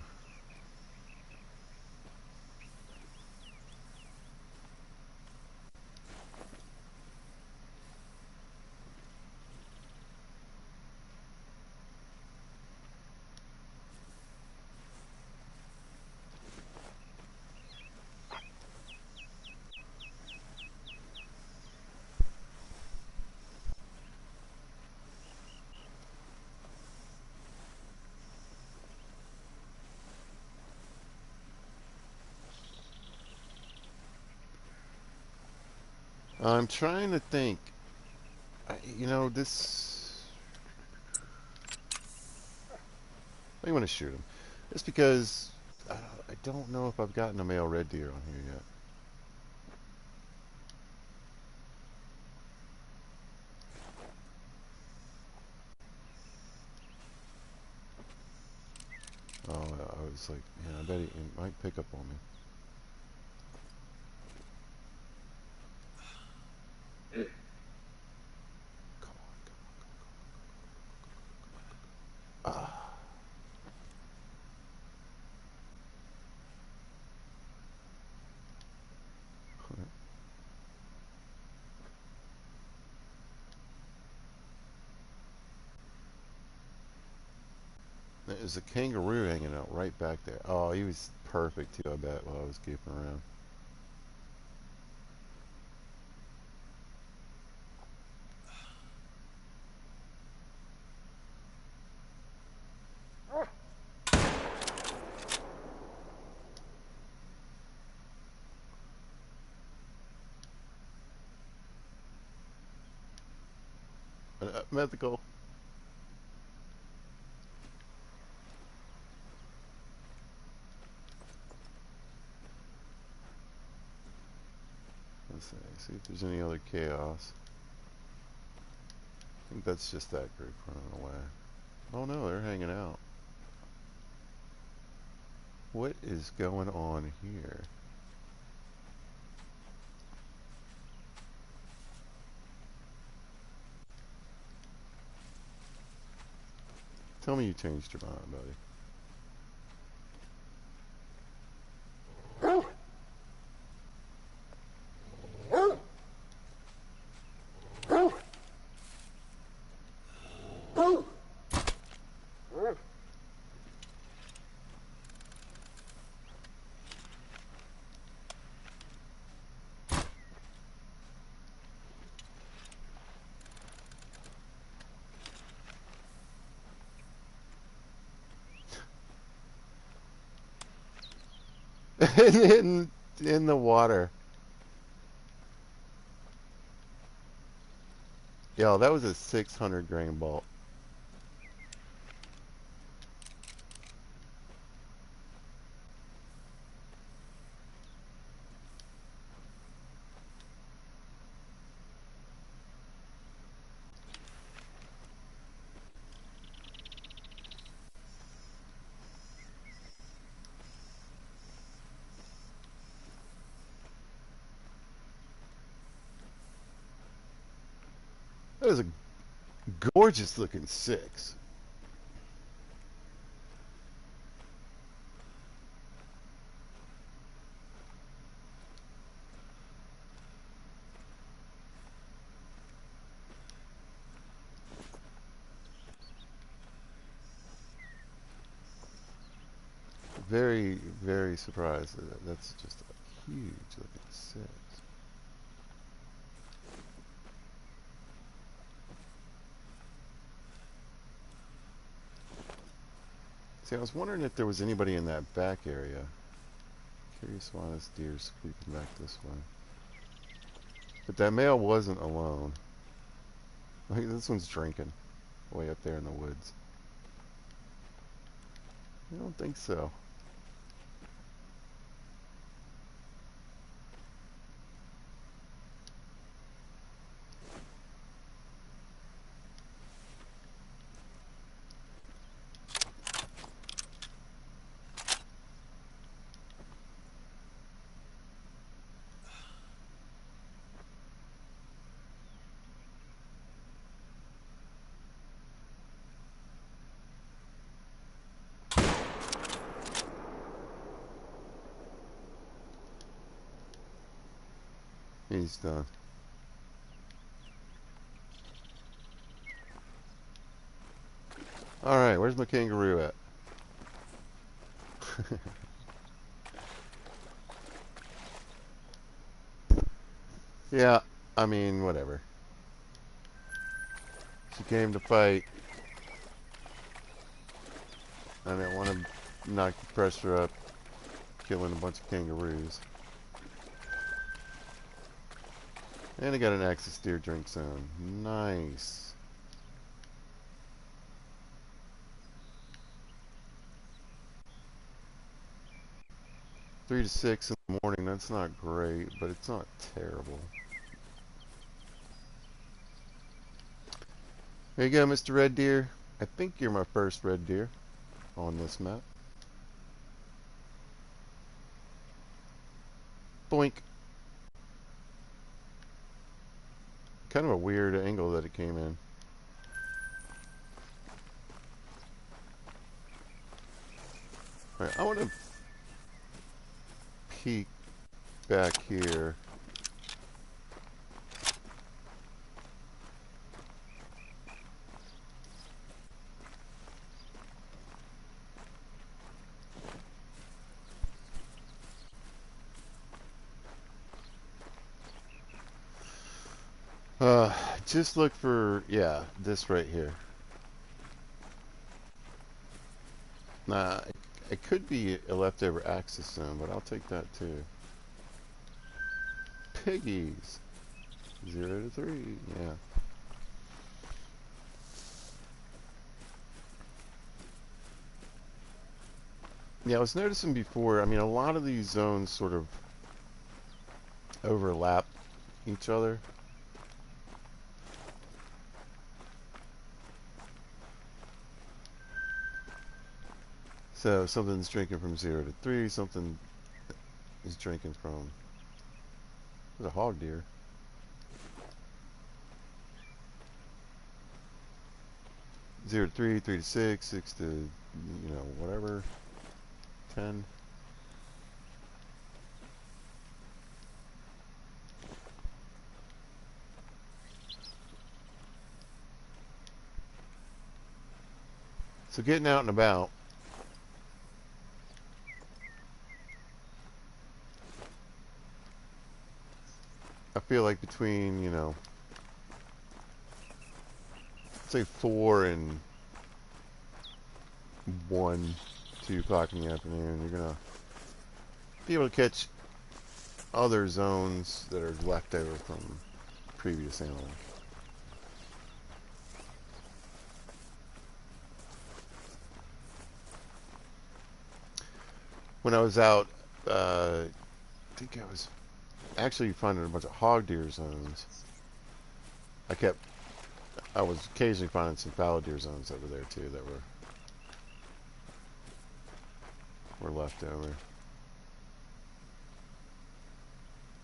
I'm trying to think. You know, this. I want to shoot him. Just because I don't know if I've gotten a male red deer on here yet. Oh, I was like, yeah, I bet he might pick up on me. Come on, come on. Ah. There's a kangaroo hanging out right back there. Oh, he was perfect too, I bet, while I was keeping around. Mythical. Let's see if there's any other chaos. I think that's just that group running away. Oh no, they're hanging out. What is going on here? Tell me you changed your mind, buddy. in the water. Yo, that was a 600 grain bolt. is a gorgeous looking 6. Very, very surprised. That's just a huge looking 6. See, I was wondering if there was anybody in that back area. Curious why this deer's creeping back this way. But that male wasn't alone. Like, this one's drinking way up there in the woods. I don't think so. He's done. Alright, where's my kangaroo at? Yeah, I mean, whatever. She came to fight. I didn't want to knock the pressure up, killing a bunch of kangaroos. And I got an access deer drink zone. Nice. Three to 6 in the morning, that's not great, but it's not terrible. There you go, Mr. Red Deer. I think you're my first red deer on this map. Boink. Kind of a weird angle that it came in. Alright, I want to peek back here. Just look for, yeah, this right here. Nah, it could be a leftover axis zone, but I'll take that too. Piggies. 0 to 3, yeah. Yeah, I was noticing before, I mean, a lot of these zones sort of overlap each other. So something's drinking from 0 to 3, something is drinking from... There's a hog deer. Zero to 3, 3 to 6, 6 to, you know, whatever, 10. So getting out and about, I feel like between, you know, say 4 and 1, 2 o'clock in the afternoon, you're gonna be able to catch other zones that are left over from previous animals. When I was out, I think I was actually finding a bunch of hog deer zones. I was occasionally finding some fallow deer zones over there too that were left over.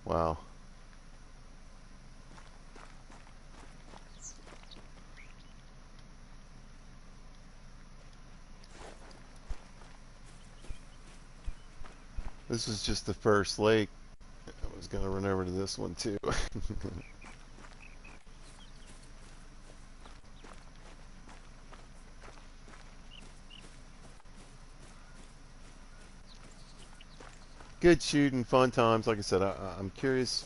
Wow. This is just the first lake. I was gonna run over to this one too. Good shooting, fun times. Like I said, I'm curious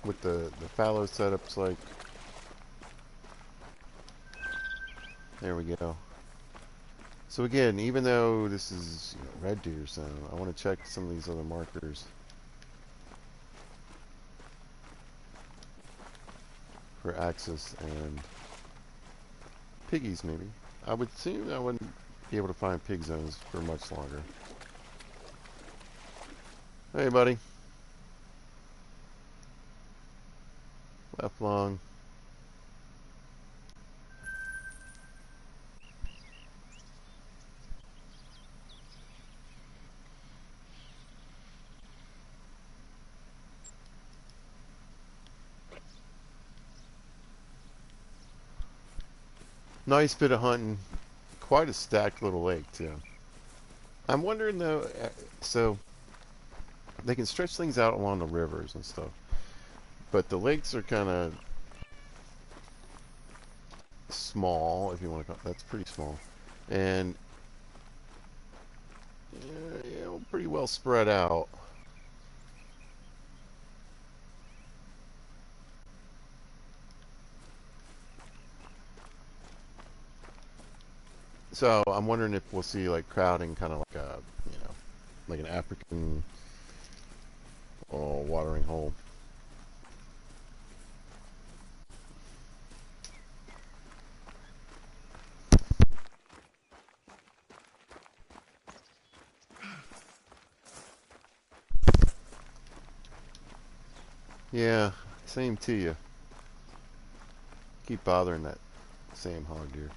what the fallow setup's like. There we go. So again, even though this is red deer zone, I want to check some of these other markers for access and piggies maybe. I would assume I wouldn't be able to find pig zones for much longer. Hey buddy. Left lung. Nice bit of hunting. Quite a stacked little lake too. I'm wondering though, so they can stretch things out along the rivers and stuff, but the lakes are kind of small, if you want to call it. That's pretty small, and pretty well spread out. So I'm wondering if we'll see like crowding, kind of like a, like an African watering hole. Yeah, same to you. Keep bothering that same hog deer.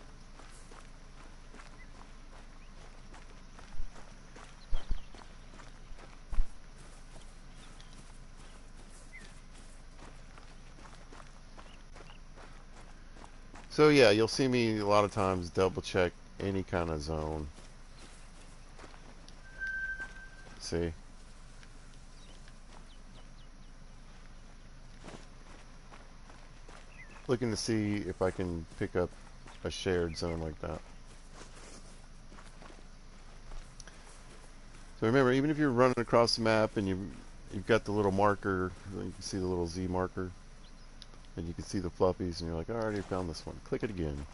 So yeah, you'll see me a lot of times double check any kind of zone. See? Looking to see if I can pick up a shared zone like that. So remember, even if you're running across the map and you've got the little marker, you can see the little Z marker, and you can see the fluffies, and you're like, oh, I already found this one. Click it again.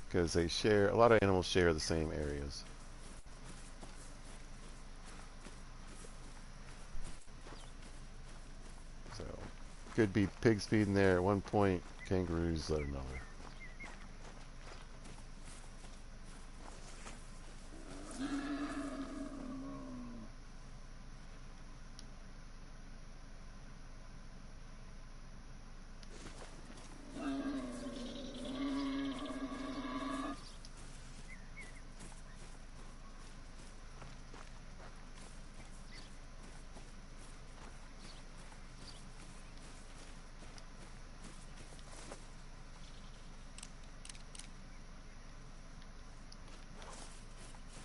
Because they share, a lot of animals share the same areas. So, could be pigs feeding there at one point, kangaroos at another.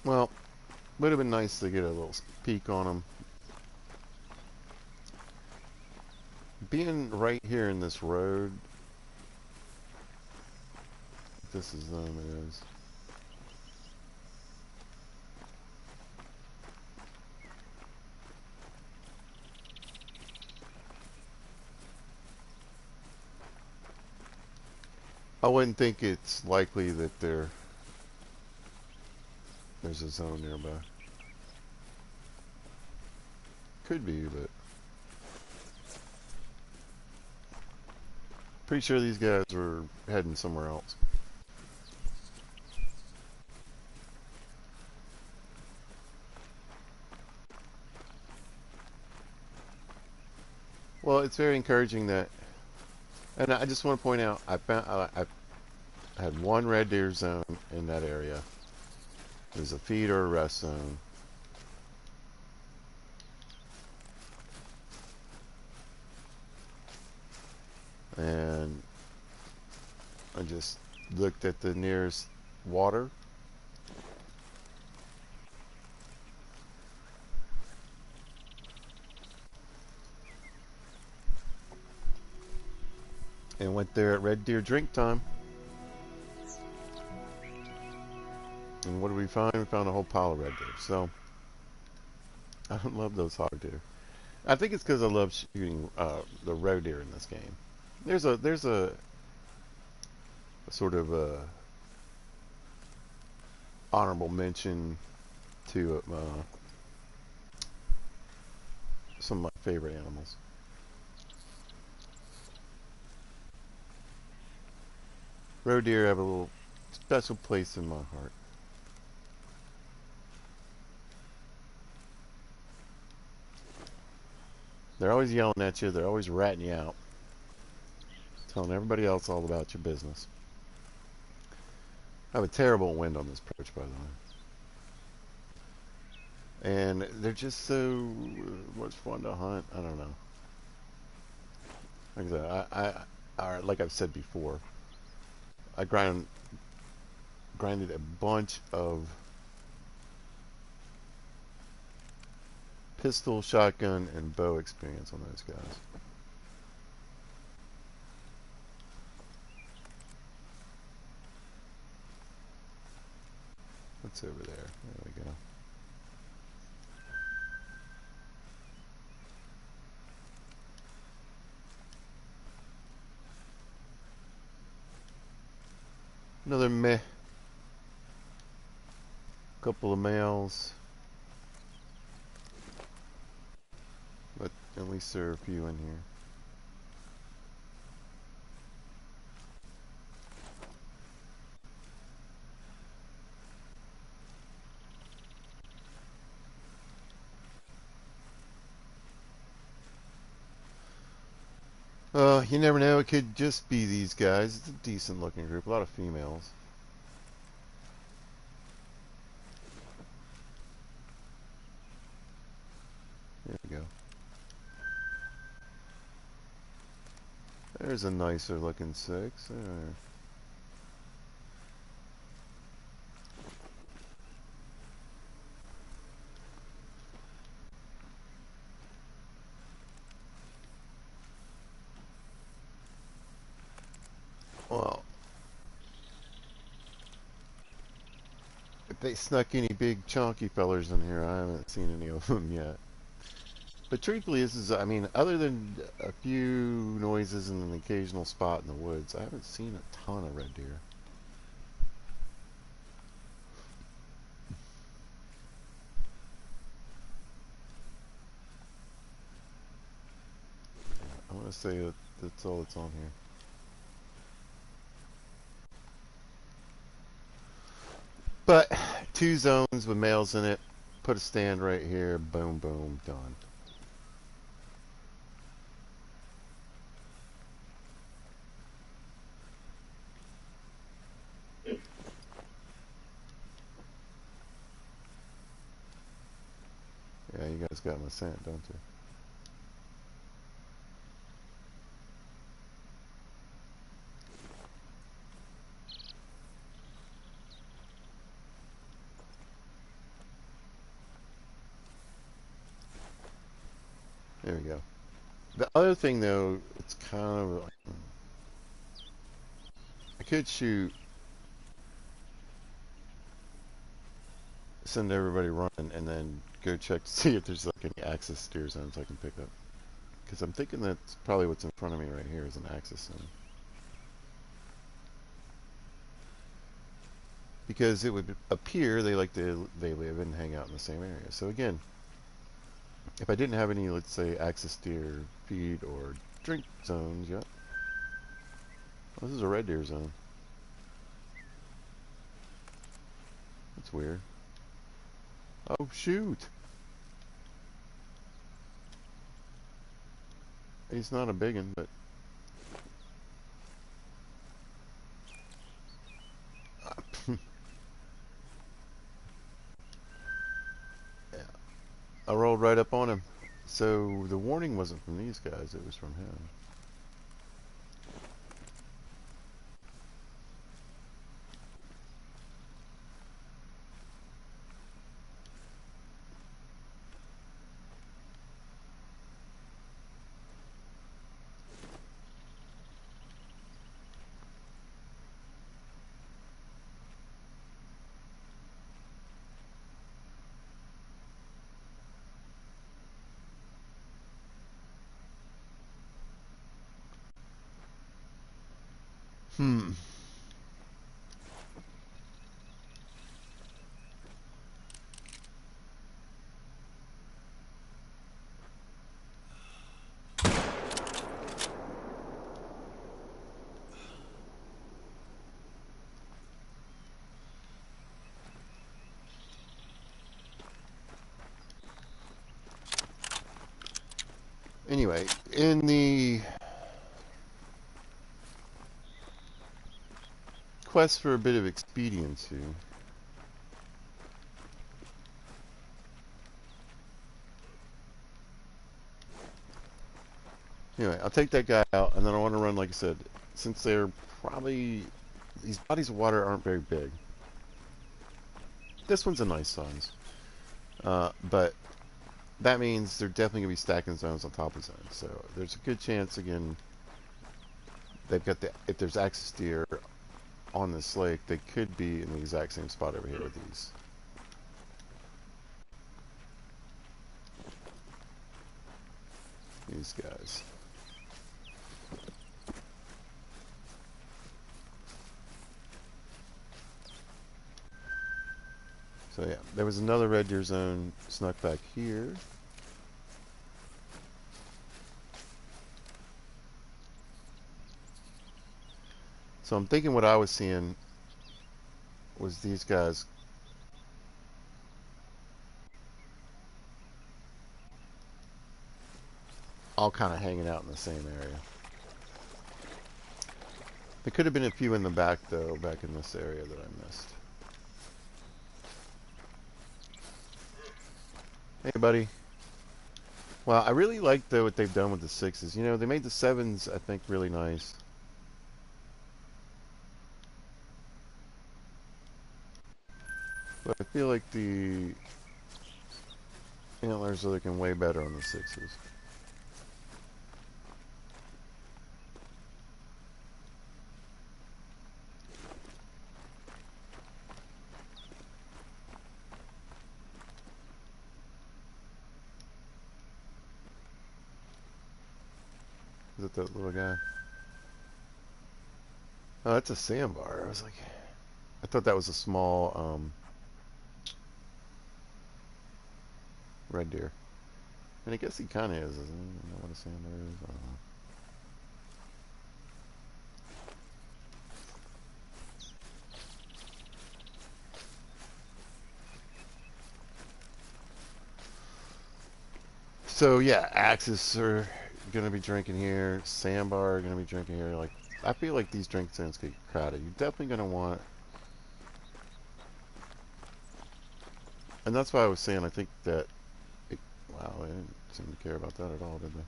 Well, would have been nice to get a little peek on them. Being right here in this road, this is them, it is. I wouldn't think it's likely that there's a zone nearby. Could be, but pretty sure these guys were heading somewhere else. Well, it's very encouraging that, and I just want to point out, I had one red deer zone in that area. There's a feed or a rest zone. And I just looked at the nearest water, and went there at Red Deer drink time. And what did we find? We found a whole pile of red deer. So I love those hog deer. I think it's because I love shooting the roe deer in this game. There's a sort of honorable mention to some of my favorite animals. Roe deer have a little special place in my heart. They're always yelling at you. They're always ratting you out, telling everybody else all about your business. I have a terrible wind on this perch, by the way. And they're just so much fun to hunt. I don't know. Like I said, like I've said before, I grinded a bunch of pistol, shotgun, and bow experience on those guys. What's over there? There we go. Another meh. Couple of males. But at least there are a few in here. You never know. It could just be these guys. It's a decent looking group. A lot of females. There we go. There's a nicer looking six. There. Well, if they snuck any big chunky fellers in here, I haven't seen any of them yet. But truthfully, this is, I mean, other than a few noises and an occasional spot in the woods, I haven't seen a ton of red deer. I want to say that that's all that's on here. But 2 zones with males in it. Put a stand right here. Boom, boom, done. Yeah, you guys got my scent, don't you? There we go. The other thing, though, it's kind of... I could shoot... Send everybody running and then go check to see if there's like any axis steer zones I can pick up. Because I'm thinking that's probably what's in front of me right here is an axis zone. Because it would appear they live and hang out in the same area. So again, if I didn't have any, let's say, axis steer feed or drink zones yet, well, this is a red deer zone. That's weird. Oh shoot! He's not a big one, but yeah. I rolled right up on him. So the warning wasn't from these guys; it was from him. Hmm. Anyway, in the quest for a bit of expediency, anyway, I'll take that guy out, and then I want to run, like I said, since they're probably, these bodies of water aren't very big. This one's a nice size. But that means they're definitely going to be stacking zones on top of zones. So there's a good chance, again, they've got the, if there's axis deer on this lake, they could be in the exact same spot over here with these guys. So yeah, there was another red deer zone snuck back here. So I'm thinking what I was seeing was these guys all kind of hanging out in the same area. There could have been a few in the back, though, back in this area that I missed. Hey, buddy. Well, I really like, though, what they've done with the 6s. You know, they made the 7s, I think, really nice. But I feel like the antlers are looking way better on the 6s. Is it that little guy? Oh, that's a sandbar. I was like, I thought that was a small red deer. And I guess he kind of is, isn't he? I don't know what a sandbar is. I don't know. So yeah, Axis are gonna be drinking here. Sandbar are gonna be drinking here. Like, I feel like these drink zones get crowded. You're definitely gonna want, and that's why I was saying I think that. Wow, they didn't seem to care about that at all, did they?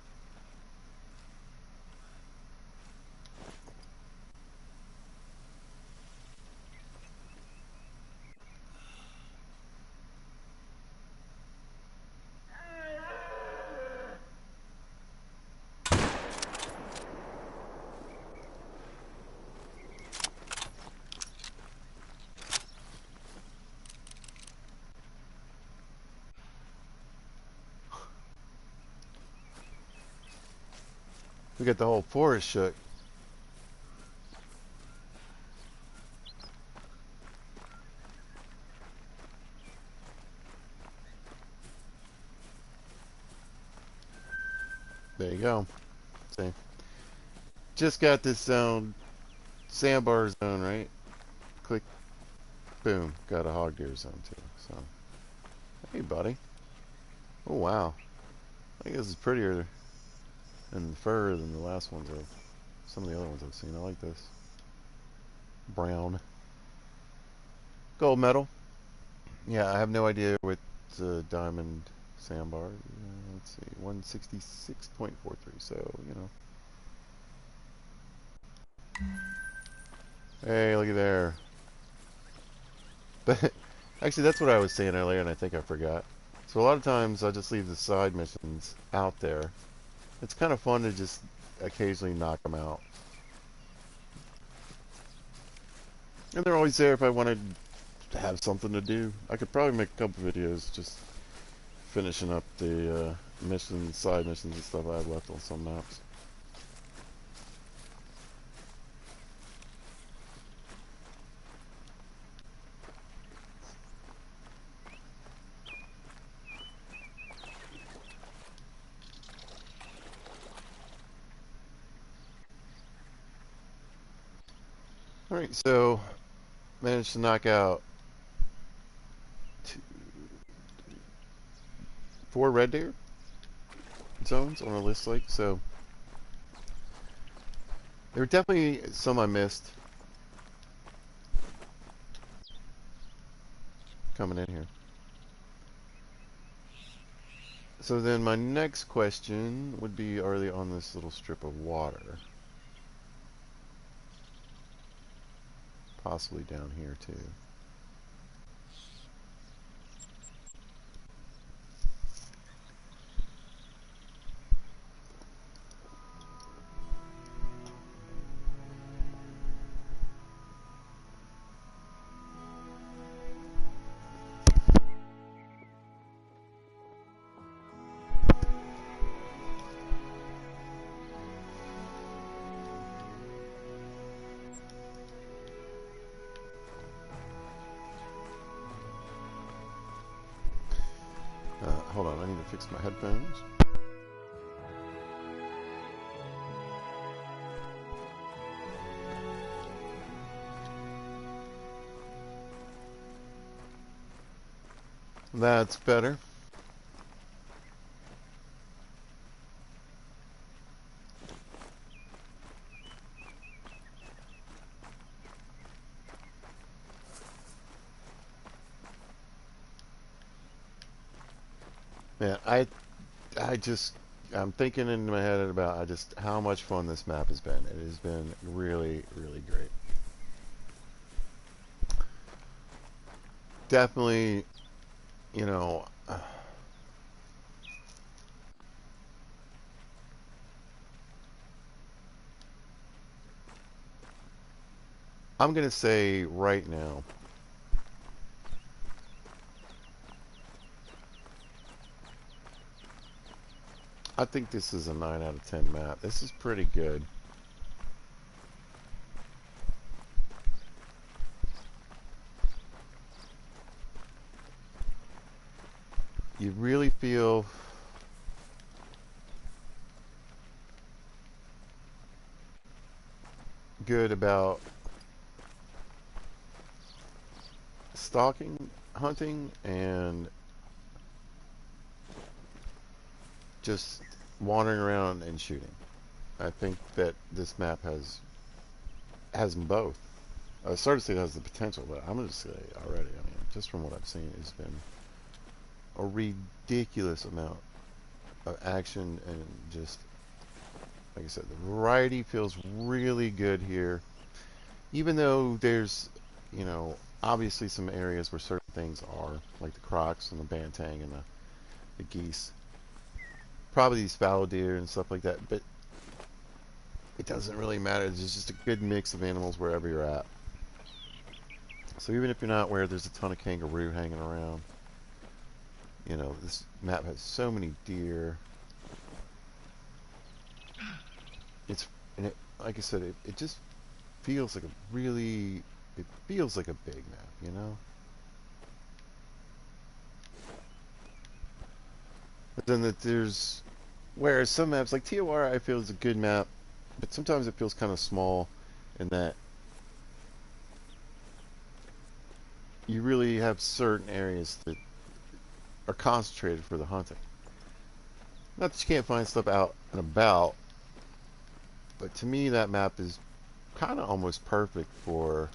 We got the whole forest shook. There you go. See, just got this zone, sandbar zone, right? Click, boom, got a hog deer zone too. So, hey, buddy. Oh wow, I think this is prettier and fur than the last ones I've, some of the other ones I've seen. I like this. Brown. Gold medal. Yeah, I have no idea what diamond sandbar. Let's see, 166.43. So, you know. Hey, looky there. But actually, that's what I was saying earlier, and I think I forgot. So a lot of times I just leave the side missions out there. It's kind of fun to just occasionally knock them out. And they're always there if I wanted to have something to do. I could probably make a couple videos just finishing up the missions, side missions and stuff I have left on some maps. Alright, so managed to knock out two, 4 red deer zones on a list lake. So there were definitely some I missed coming in here. So then my next question would be, are they on this little strip of water? Possibly down here too. Hold on, I need to fix my headphones. That's better. Man, I'm thinking in my head about just how much fun this map has been. It has been really, really great. Definitely, you know, I'm gonna say right now, I think this is a 9 out of 10 map. This is pretty good. You really feel good about stalking, hunting, and just wandering around and shooting. I think that this map has them both. I started to say it has the potential, but I'm going to say already, I mean, just from what I've seen, it's been a ridiculous amount of action and just, like I said, the variety feels really good here. Even though there's, obviously some areas where certain things are, like the crocs and the bantang and the geese, probably these fallow deer and stuff like that, but it doesn't really matter. There's just a good mix of animals wherever you're at. So even if you're not where there's a ton of kangaroo hanging around, this map has so many deer. It's and it, like I said, it just feels like it feels like a big map. But then that there's whereas some maps like TOR I feel is a good map, but sometimes it feels kind of small in that you really have certain areas that are concentrated for the hunting. Not that you can't find stuff out and about, but to me that map is kind of almost perfect for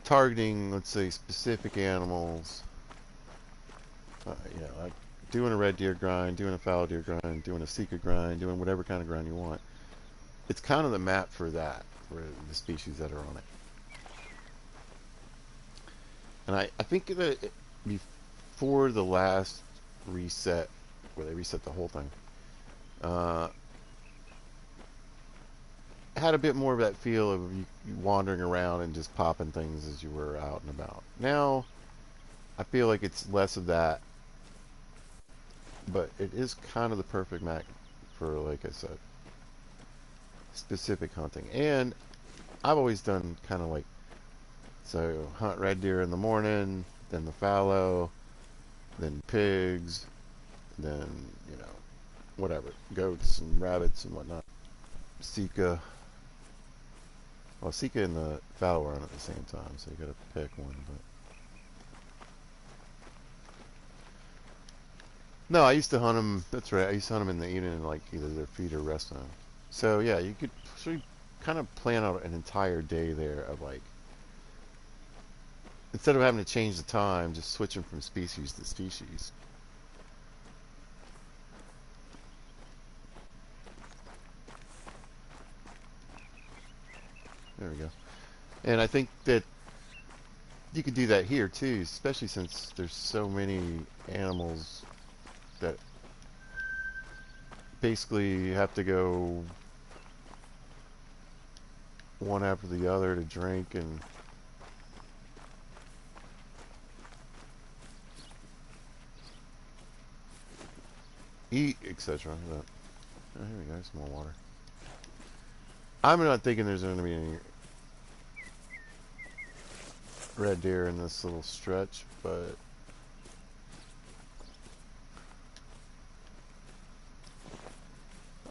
targeting, let's say, specific animals. Like doing a red deer grind, doing a fallow deer grind, doing a seeker grind, doing whatever kind of grind you want. It's kind of the map for that, for the species that are on it. And I think that before the last reset, where they reset the whole thing, uh, had a bit more of that feel of you wandering around and just popping things as you were out and about. Now, I feel like it's less of that, but it is kind of the perfect map for, like I said, specific hunting. And I've always done kind of like, so hunt red deer in the morning, then the fallow, then pigs, then, you know, whatever, goats and rabbits and whatnot. Sika. Well, Sika and the fowl were on at the same time, so you gotta pick one. But no, I used to hunt them. That's right. I used to hunt them in the evening, and like either their feed or rest on them. So yeah, you could sort of kind of plan out an entire day there of like, instead of having to change the time, just switching from species to species. There we go. And I think that you could do that here too, especially since there's so many animals that basically have to go one after the other to drink and eat, etc. Oh, here we go, some more water. I'm not thinking there's going to be any red deer in this little stretch, but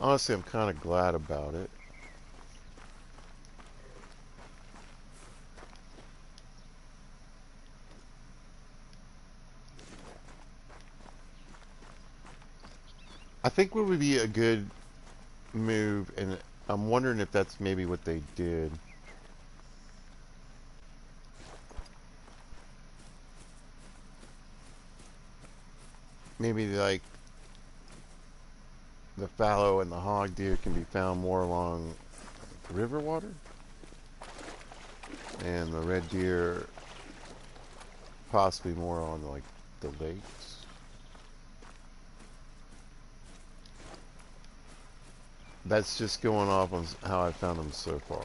honestly, I'm kind of glad about it. I think what would be a good move, and I'm wondering if that's maybe what they did. Maybe like the fallow and the hog deer can be found more along river water, and the red deer possibly more on like the lakes. That's just going off on how I found them so far.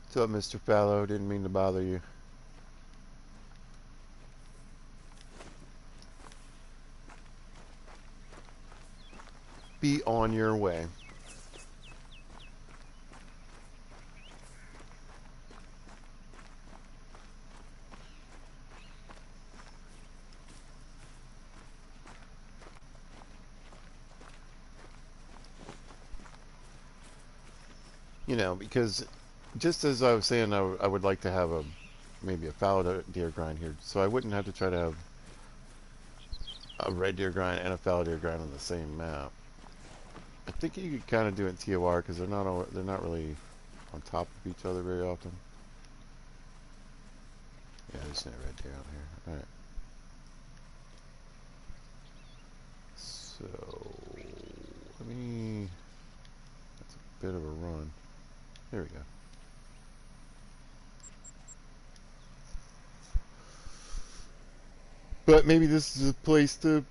What's up, Mr. Fallow? Didn't mean to bother you. Be on your way. You know, because just as I was saying, I would like to have a maybe a fallow deer grind here, so I wouldn't have to try to have a red deer grind and a fallow deer grind on the same map. I think you could kind of do it in TOR because they're not really on top of each other very often. Yeah, there's no red deer out here. All right. So let me. That's a bit of a run. There we go. But maybe this is a place to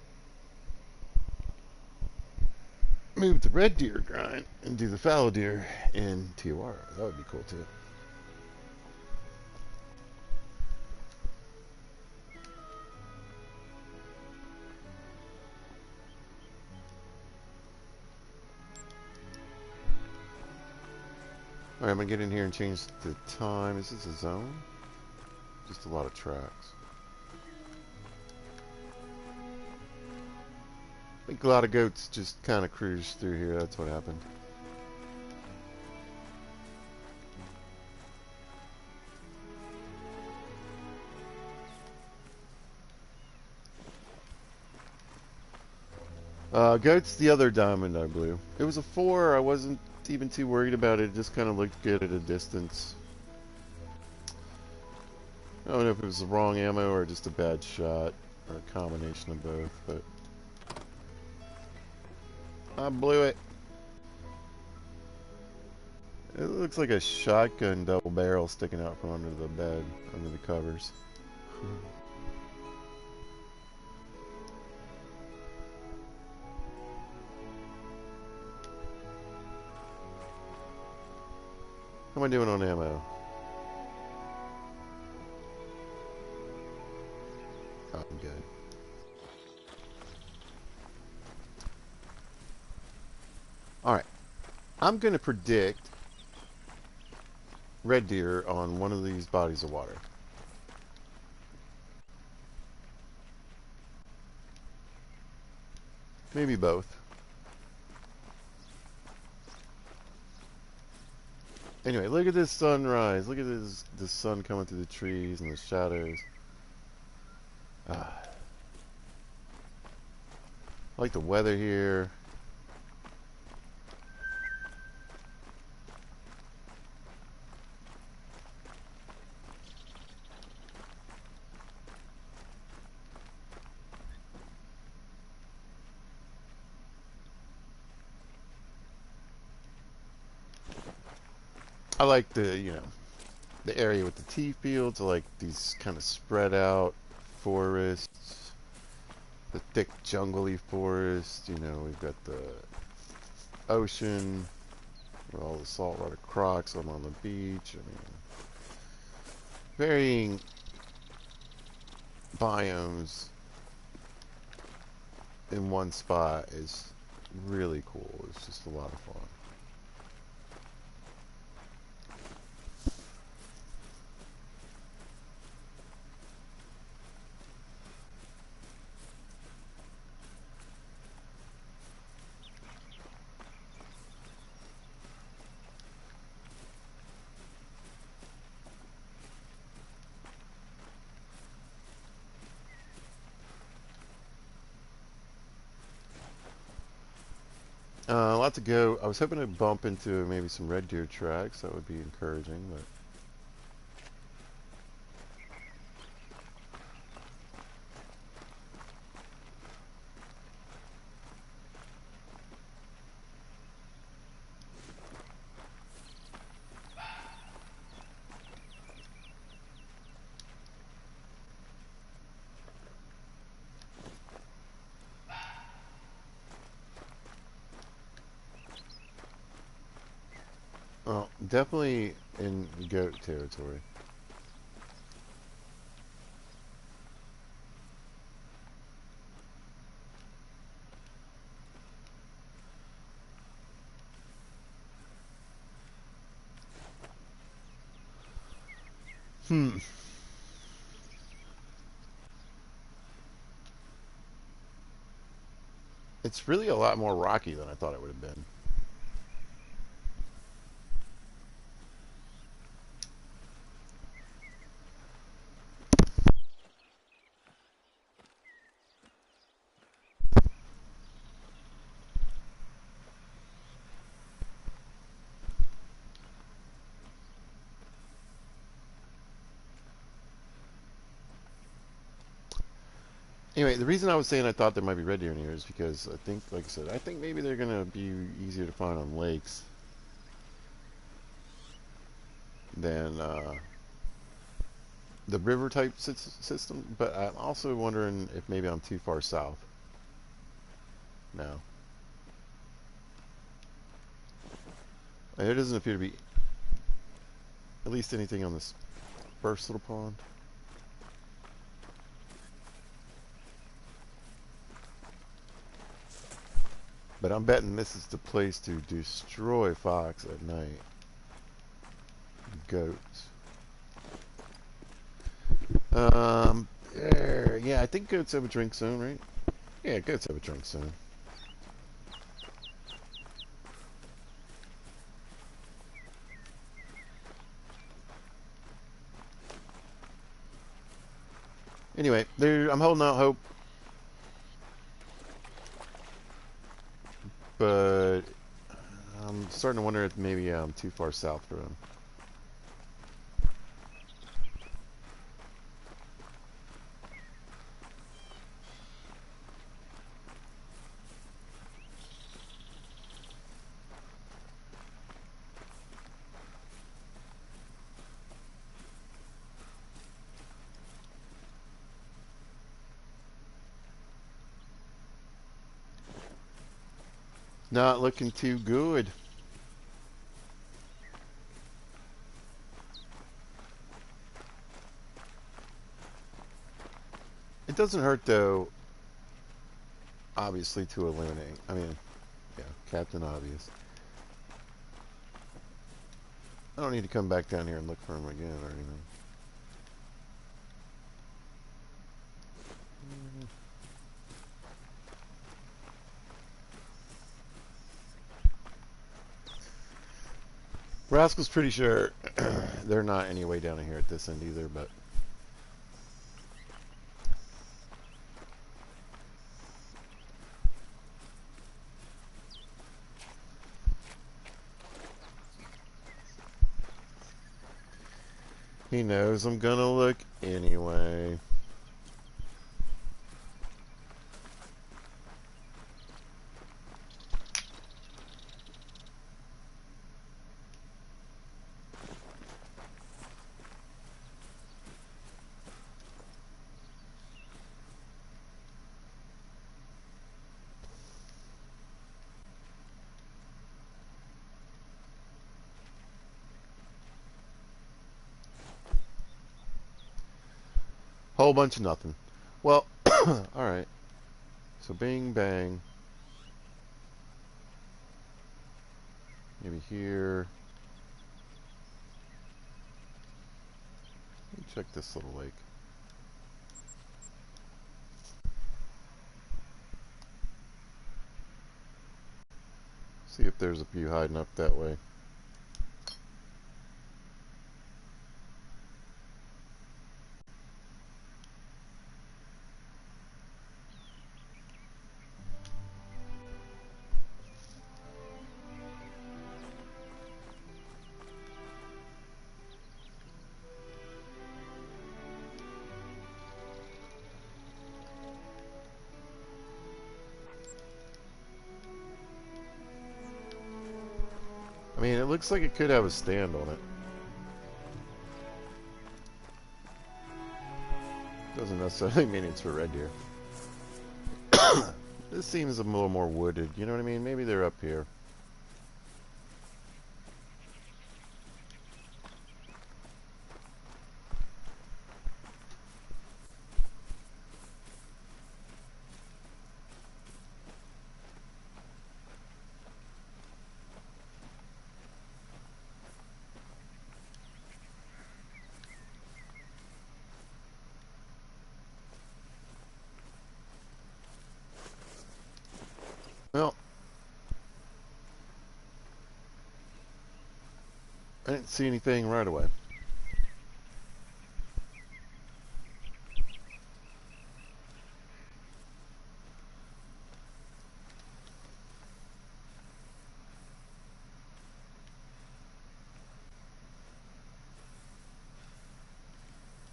move the red deer grind and do the fallow deer in TOR. That would be cool too. Alright, I'm gonna get in here and change the time. Is this a zone? Just a lot of tracks. I think a lot of goats just kind of cruise through here. That's what happened. Goat's the other diamond I blew. It was a 4. I wasn't even too worried about it. It just kind of looked good at a distance. I don't know if it was the wrong ammo or just a bad shot, or a combination of both, but I blew it. It looks like a shotgun double barrel sticking out from under the bed, under the covers. How am I doing on ammo? I'm going to predict red deer on one of these bodies of water. Maybe both. Anyway, look at this sunrise. Look at this sun coming through the trees and the shadows. Ah, I like the weather here. I like the area with the tea fields. I like these kind of spread out forests, the thick jungly forest. We've got the ocean with all the saltwater crocs. I'm on the beach. I mean, varying biomes in one spot is really cool. It's just a lot of fun. A lot to go. I was hoping to bump into maybe some red deer tracks. That would be encouraging, but well, definitely in goat territory. Hmm. It's really a lot more rocky than I thought it would have been. Anyway, the reason I was saying I thought there might be red deer in here is because I think, like I said, I think maybe they're gonna be easier to find on lakes than the river type system. But I'm also wondering if maybe I'm too far south now. There doesn't appear to be at least anything on this first little pond. But I'm betting this is the place to destroy fox at night. Goats. Yeah, I think goats have a drink zone, right? Yeah, goats have a drink zone. Anyway, I'm holding out hope, but I'm starting to wonder if maybe I'm too far south for them. Not looking too good. It doesn't hurt though, obviously, to eliminate. I mean, yeah, Captain Obvious. I don't need to come back down here and look for him again or anything. Rascal's pretty sure they're not any way down here at this end either, but he knows I'm gonna look anyway. Whole bunch of nothing. Well, alright. So bing bang. Maybe here. Let me check this little lake. See if there's a few hiding up that way. I mean, it looks like it could have a stand on it. Doesn't necessarily mean it's for red deer. This seems a little more wooded, you know what I mean? Maybe they're up here. Well, I didn't see anything right away.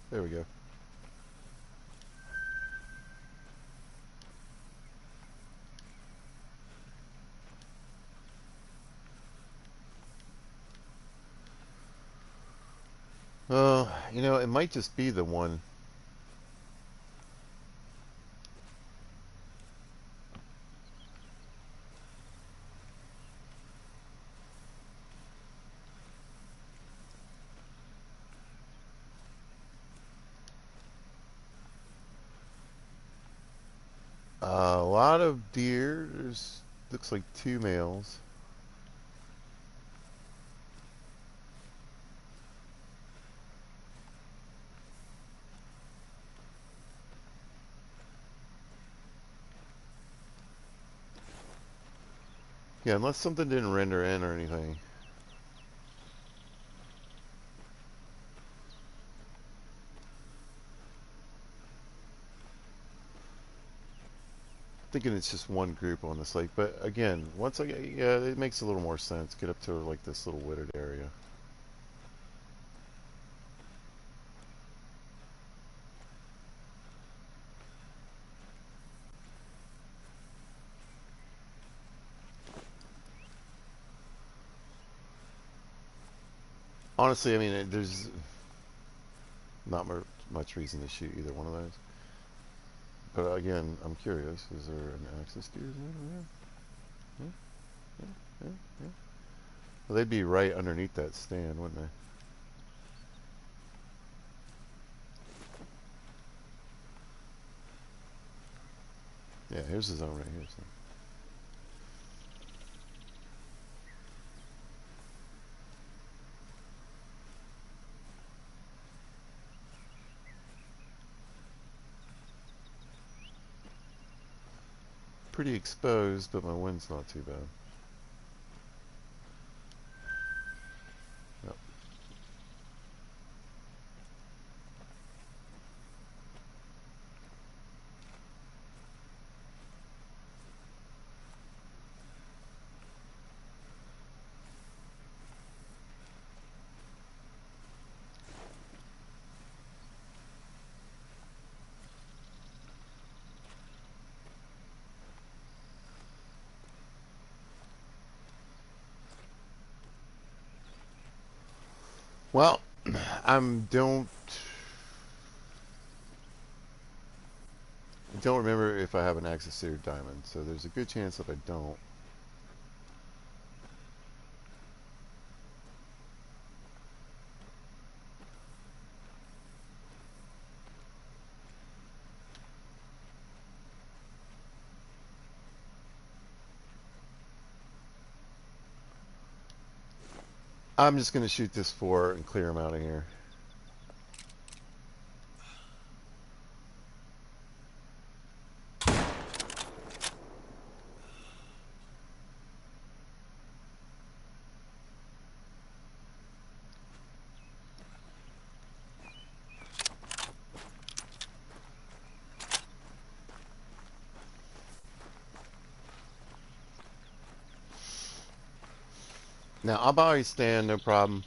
There we go. You know, it might just be the one. A lot of deer. There's looks like 2 males. Yeah, unless something didn't render in or anything. Thinking it's just one group on this lake, but again, once I get, yeah, it makes a little more sense. Get up to like this little wooded area. Honestly, I mean, there's not much reason to shoot either one of those. But again, I'm curious. Is there an axis deer over there? Yeah, yeah, yeah, yeah. Well, they'd be right underneath that stand, wouldn't they? Yeah, here's the zone right here. So. pretty exposed, but my wind's not too bad. Yep. Well, don't remember if I have an Axis Seared Diamond, so there's a good chance that I don't. I'm just going to shoot this 4 and clear him out of here. Now, I'll buy a stand, no problem.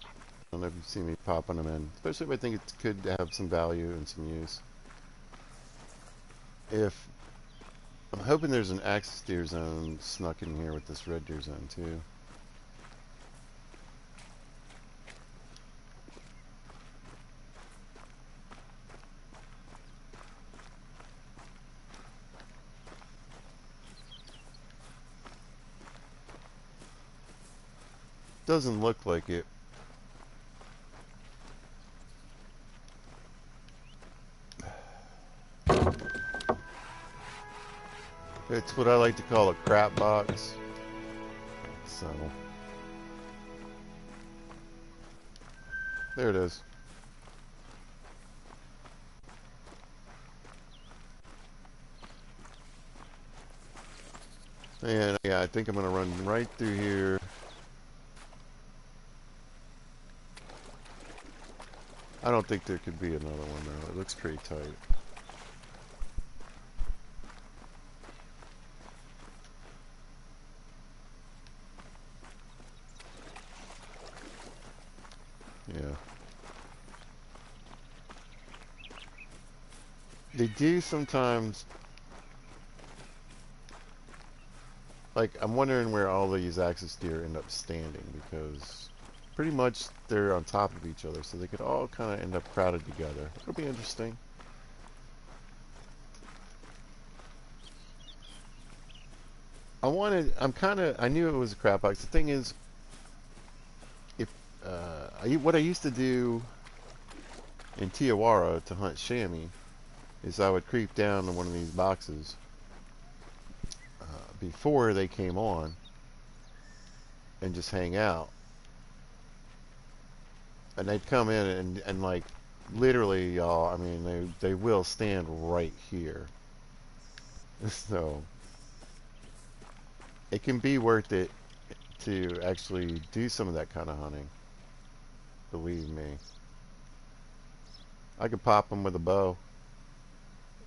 I don't know if you see me popping them in, especially if I think it could have some value and some use. If I'm hoping there's an Axis Deer Zone snuck in here with this Red Deer Zone too. Doesn't look like it. It's what I like to call a crap box. So there it is. And yeah, I think I'm gonna run right through here. I don't think there could be another one though. It looks pretty tight. Yeah. They do sometimes. Like, I'm wondering where all these Axis deer end up standing, because pretty much they're on top of each other, so they could all kind of end up crowded together. It'll be interesting. I knew it was a crap box. The thing is, if what I used to do in Tiawara to hunt chamois is I would creep down to one of these boxes before they came on and just hang out. And they'd come in and like, literally, y'all, I mean, they will stand right here. So it can be worth it to actually do some of that kind of hunting. Believe me. I could pop them with a bow,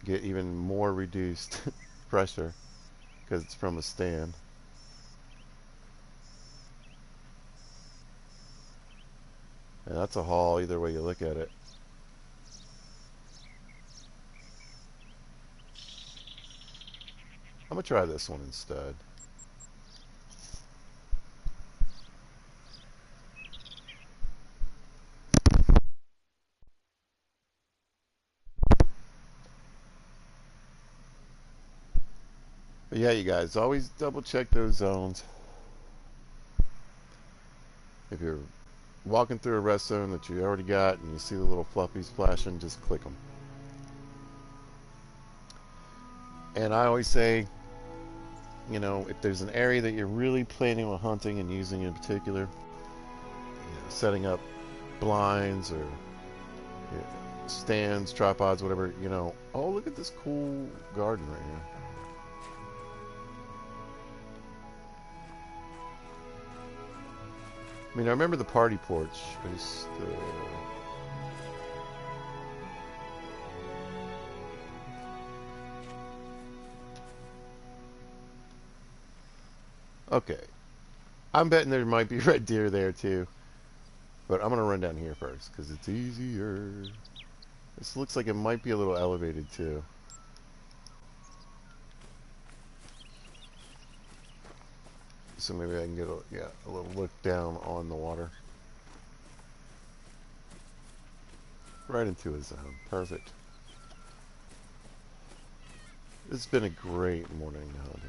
get even more reduced pressure because it's from a stand. And that's a haul either way you look at it. I'm gonna try this one instead. But yeah, you guys, always double check those zones. If you're walking through a rest zone that you already got and you see the little fluffies flashing, just click them. And I always say, you know, if there's an area that you're really planning on hunting and using in particular, setting up blinds or stands, tripods, whatever, you know. Oh, look at this cool garden right here. I mean, I remember the party porch, but it's still... Okay. I'm betting there might be red deer there too. But I'm going to run down here first, because it's easier. This looks like it might be a little elevated too. So maybe I can get a little look down on the water. Right into a zone. Perfect. It's been a great morning hunting.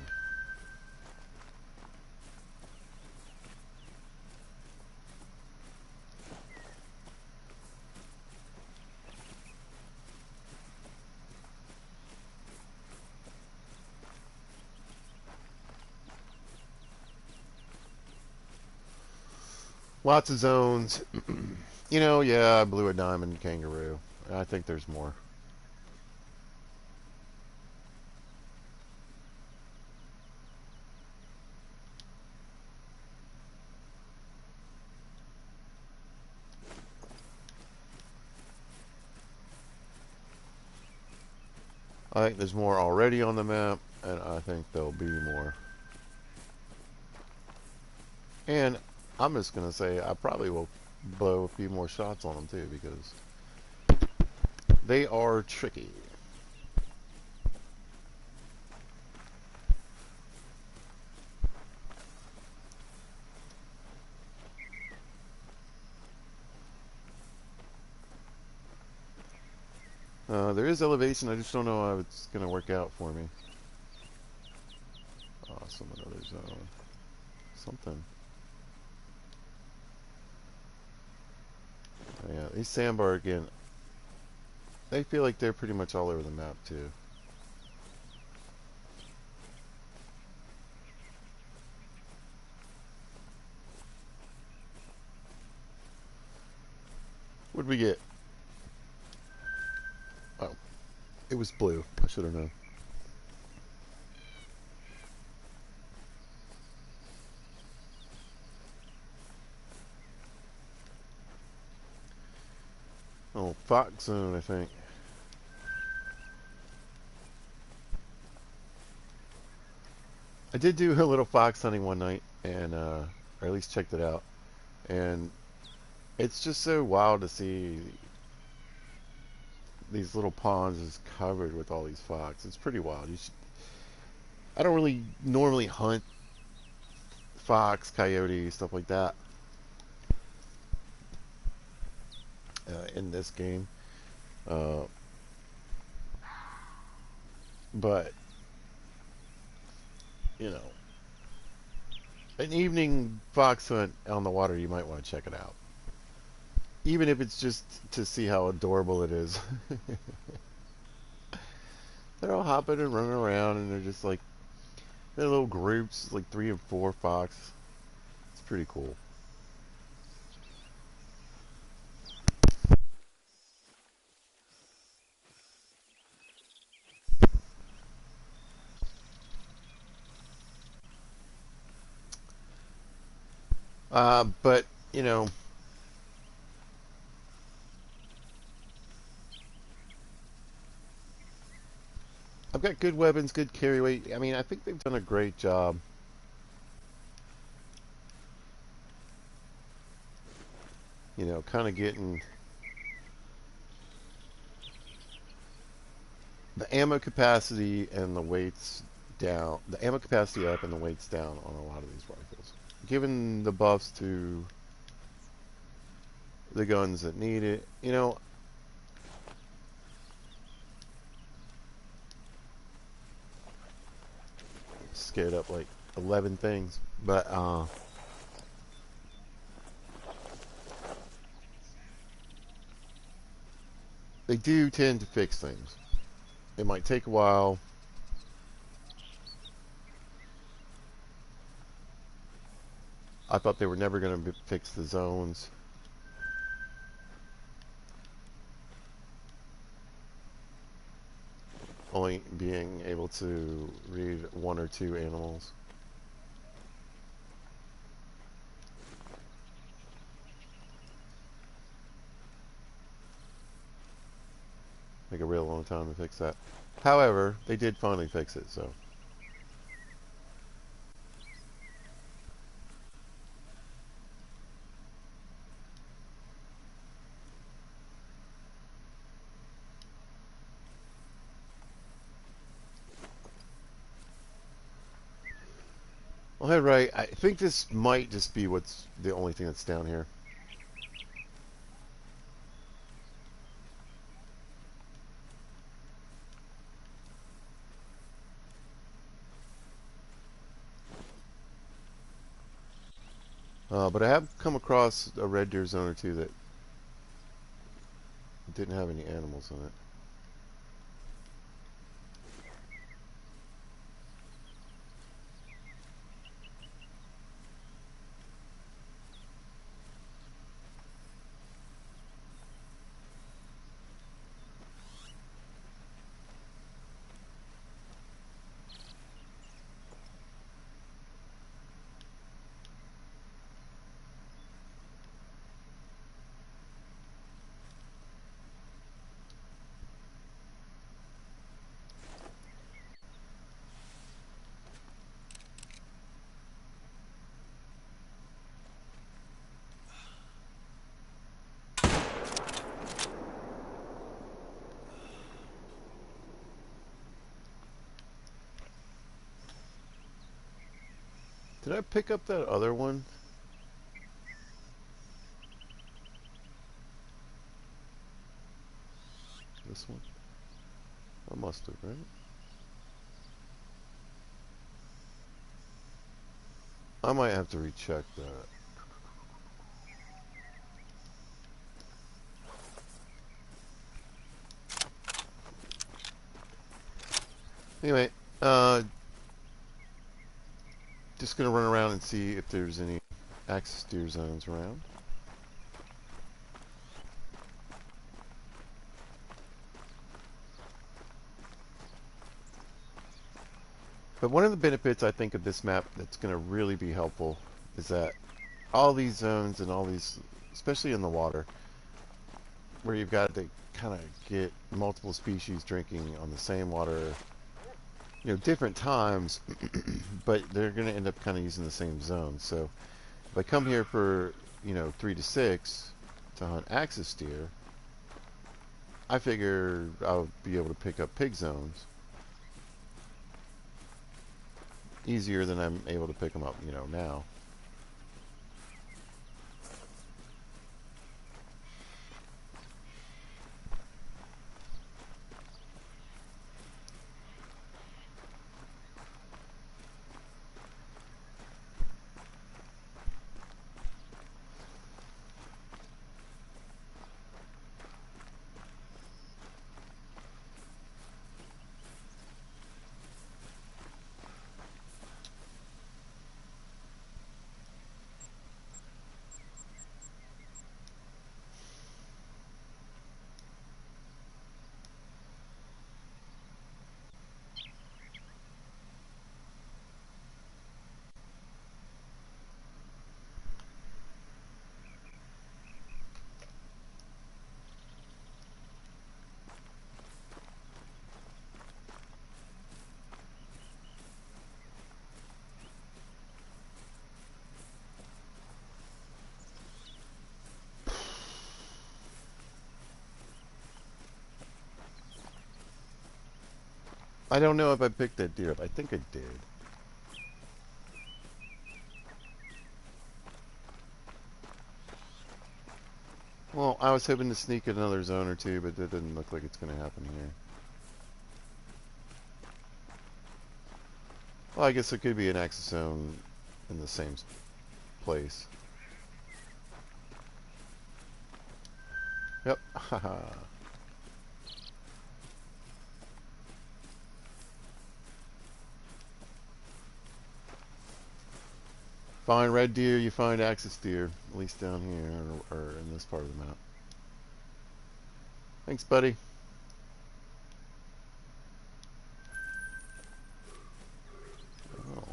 Lots of zones. You know, yeah, I blew a diamond kangaroo. I think there's more. I think there's more already on the map, and I think there'll be more. And I'm just going to say I probably will blow a few more shots on them too, because they are tricky. There is elevation, I just don't know how it's going to work out for me. Awesome, another zone. Something. Yeah, these sandbar again, they feel like they're pretty much all over the map too. What'd we get? Oh, it was blue. I should have known. Oh, fox zone, I think. I did do a little fox hunting one night, and or at least checked it out. And it's just so wild to see these little ponds is covered with all these fox. It's pretty wild. I don't really normally hunt fox, coyote, stuff like that in this game. Uh, but, you know, an evening fox hunt on the water, you might want to check it out. Even if it's just to see how adorable it is. They're all hopping and running around, and they're just like, they're little groups, like 3 and 4 fox. It's pretty cool. But, you know, I've got good weapons, good carry weight. I mean, I think they've done a great job. You know, kind of getting the ammo capacity and the weights down. The ammo capacity up and the weights down on a lot of these rifles. Given the buffs to the guns that need it. You know, scared up like 11 things. But, they do tend to fix things. It might take a while. I thought they were never going to fix the zones. Only being able to read 1 or 2 animals. long time to fix that. However, they did finally fix it, so. Well, hey, Ray, I think this might just be what's the only thing that's down here. But I have come across a red deer zone or two that didn't have any animals in it. Did I pick up that other one? This one? I must have, right? I might have to recheck that. Anyway, just gonna run around and see if there's any axis deer zones around. But one of the benefits I think of this map that's gonna really be helpful is that all these zones and all these, especially in the water, where you've got to kind of get multiple species drinking on the same water, different times, but they're going to end up kind of using the same zone. So if I come here for, 3 to 6 to hunt axis deer, I figure I'll be able to pick up pig zones easier than I'm able to pick them up, now. I don't know if I picked that deer up. I think I did. Well, I was hoping to sneak another zone or two, but that doesn't look like it's going to happen here. Well, I guess it could be an axis zone in the same place. Yep. Haha. Find red deer, you find axis deer. At least down here, or in this part of the map. Thanks, buddy. Oh.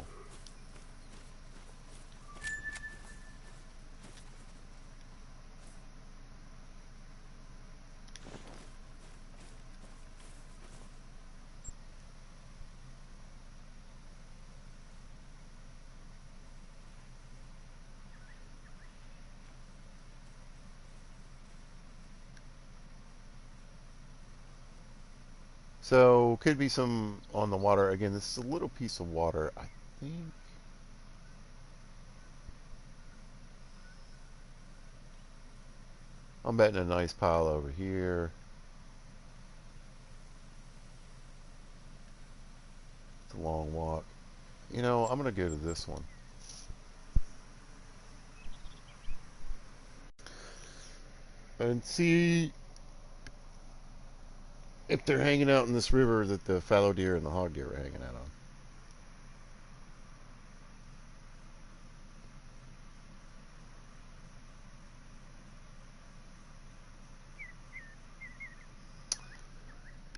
So could be some on the water. Again, this is a little piece of water. I think I'm betting a nice pile over here. It's a long walk. You know, I'm gonna go to this one and see if they're hanging out in this river that the fallow deer and the hog deer are hanging out on.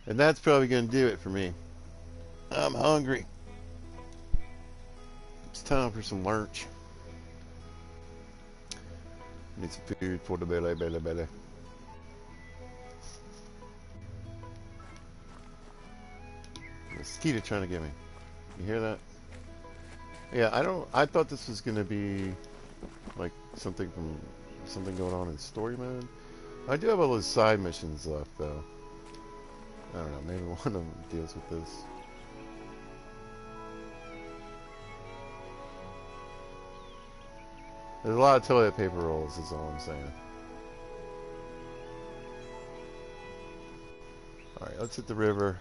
And that's probably going to do it for me. I'm hungry. It's time for some lunch. Need some food for the belly. Mosquito trying to get me. You hear that? Yeah, I thought this was going to be like something going on in story mode. I do have all those side missions left though. I don't know, maybe one of them deals with this. There's a lot of toilet paper rolls, is all I'm saying. Alright, let's hit the river.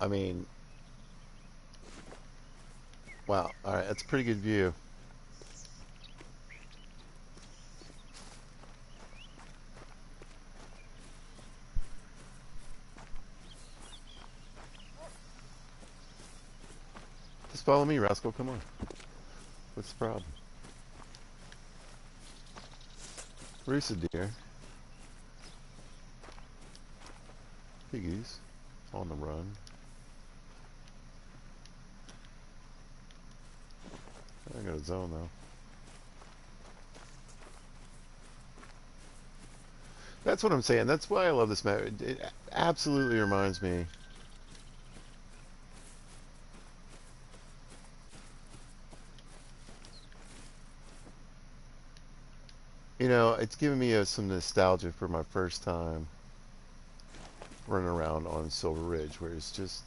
I mean, wow. Alright, that's a pretty good view. Just follow me, Rascal. Come on. What's the problem? Rooster deer. Piggies. On the run. I got a zone though. That's what I'm saying. That's why I love this map. It absolutely reminds me. You know, it's giving me some nostalgia for my first time running around on Silver Ridge, where it's just.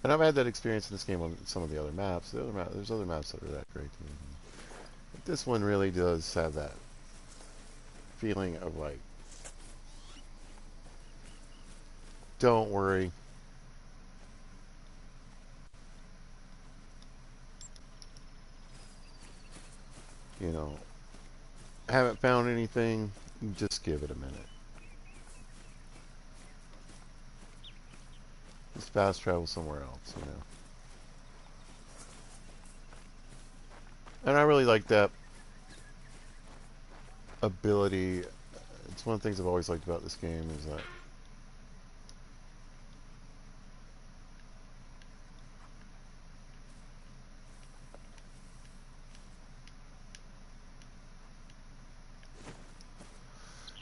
And I've had that experience in this game on some of the other maps. There's other maps that are that great too. But this one really does have that feeling of like, don't worry. You know, haven't found anything. Just give it a minute. Just fast travel somewhere else, you know. And I really like that ability. It's one of the things I've always liked about this game is that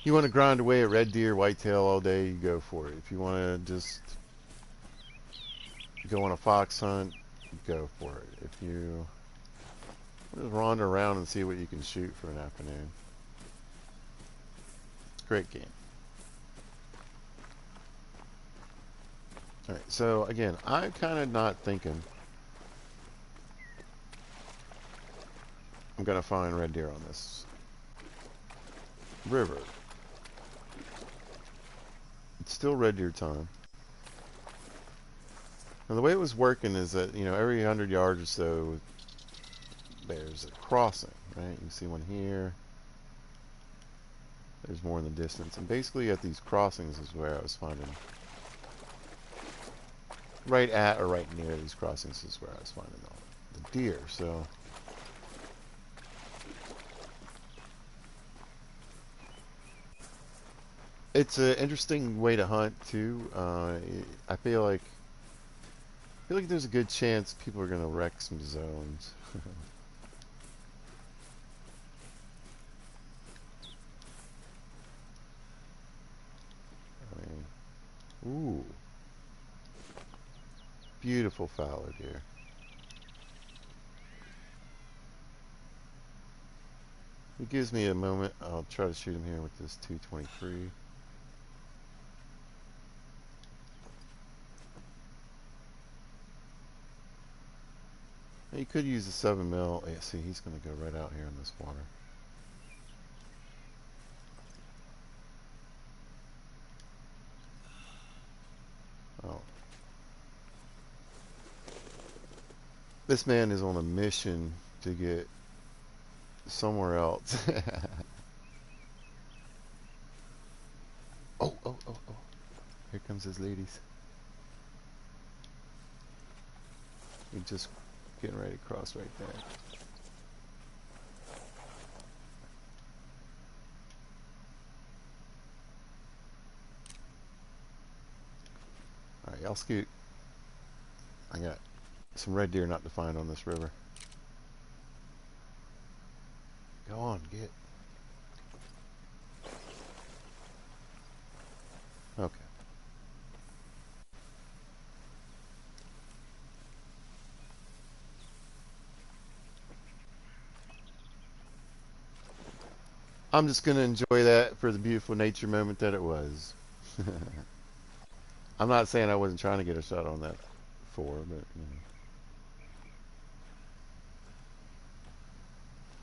you want to grind away at red deer, whitetail all day, you go for it. If you want to just go on a fox hunt, go for it. If you just wander around and see what you can shoot for an afternoon. Great game. Alright, so again, I'm kind of not thinking I'm going to find red deer on this river. It's still red deer time. Now the way it was working is that, you know, every 100 yards or so there's a crossing, right? You can see one here. There's more in the distance. And basically at these crossings is where I was finding, right at or right near these crossings is where I was finding all the deer. So It's an interesting way to hunt too. I feel like there's a good chance people are gonna wreck some zones. I mean, ooh, beautiful fallow deer. It gives me a moment. I'll try to shoot him here with this 223. You could use a 7 mil. Yeah, see, he's going to go right out here in this water. Oh, this man is on a mission to get somewhere else. Oh, oh, oh, oh! Here comes his ladies. He's just getting ready to cross right there. All right, y'all scoot. I got some red deer not to find on this river. Go on, get. Okay. I'm just going to enjoy that for the beautiful nature moment that it was. I'm not saying I wasn't trying to get a shot on that before, but you know.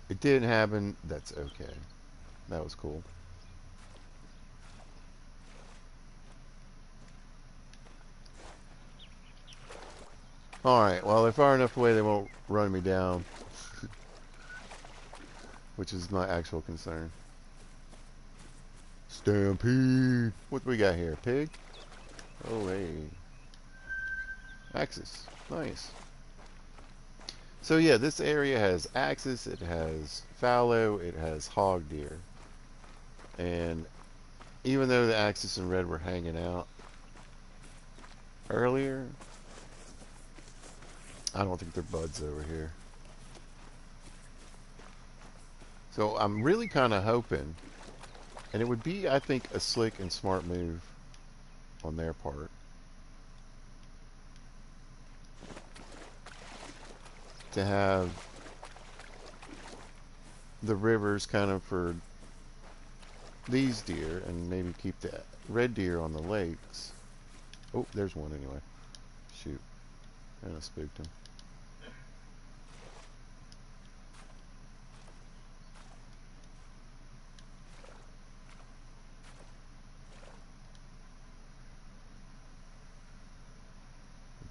It didn't happen. That's okay. That was cool. Alright, well, they're far enough away they won't run me down, which is my actual concern. Stampede! What do we got here? Pig? Oh, hey. Axis. Nice. So yeah, this area has axis, it has fallow, it has hog deer. And even though the axis and red were hanging out earlier, I don't think they're buds over here. So I'm really kind of hoping, and it would be, I think, a slick and smart move on their part, to have the rivers kind of for these deer and maybe keep the red deer on the lakes. Oh, there's one anyway. Shoot. I spooked him.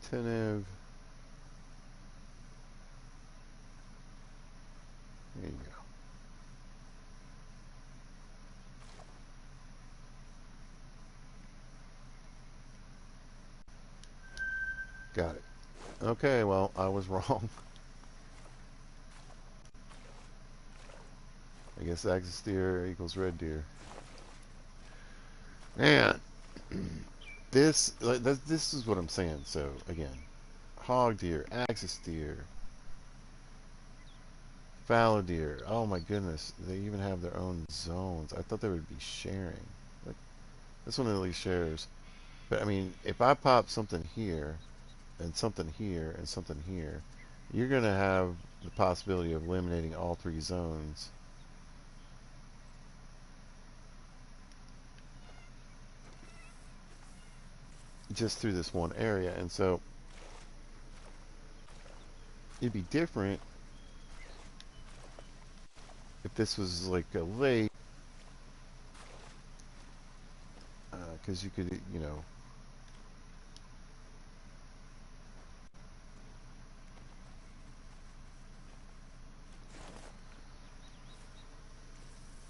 Attentive. There you go. Got it. Okay, well, I was wrong. I guess axis deer equals red deer. Man, this is what I'm saying. So again, hog deer, axis deer, fallow deer. Oh my goodness, they even have their own zones. I thought they would be sharing. Like, this one at least shares. But I mean, if I pop something here, and something here, and something here, you're gonna have the possibility of eliminating all three zones. Just through this one area, and so it'd be different if this was like a lake, because you could, you know,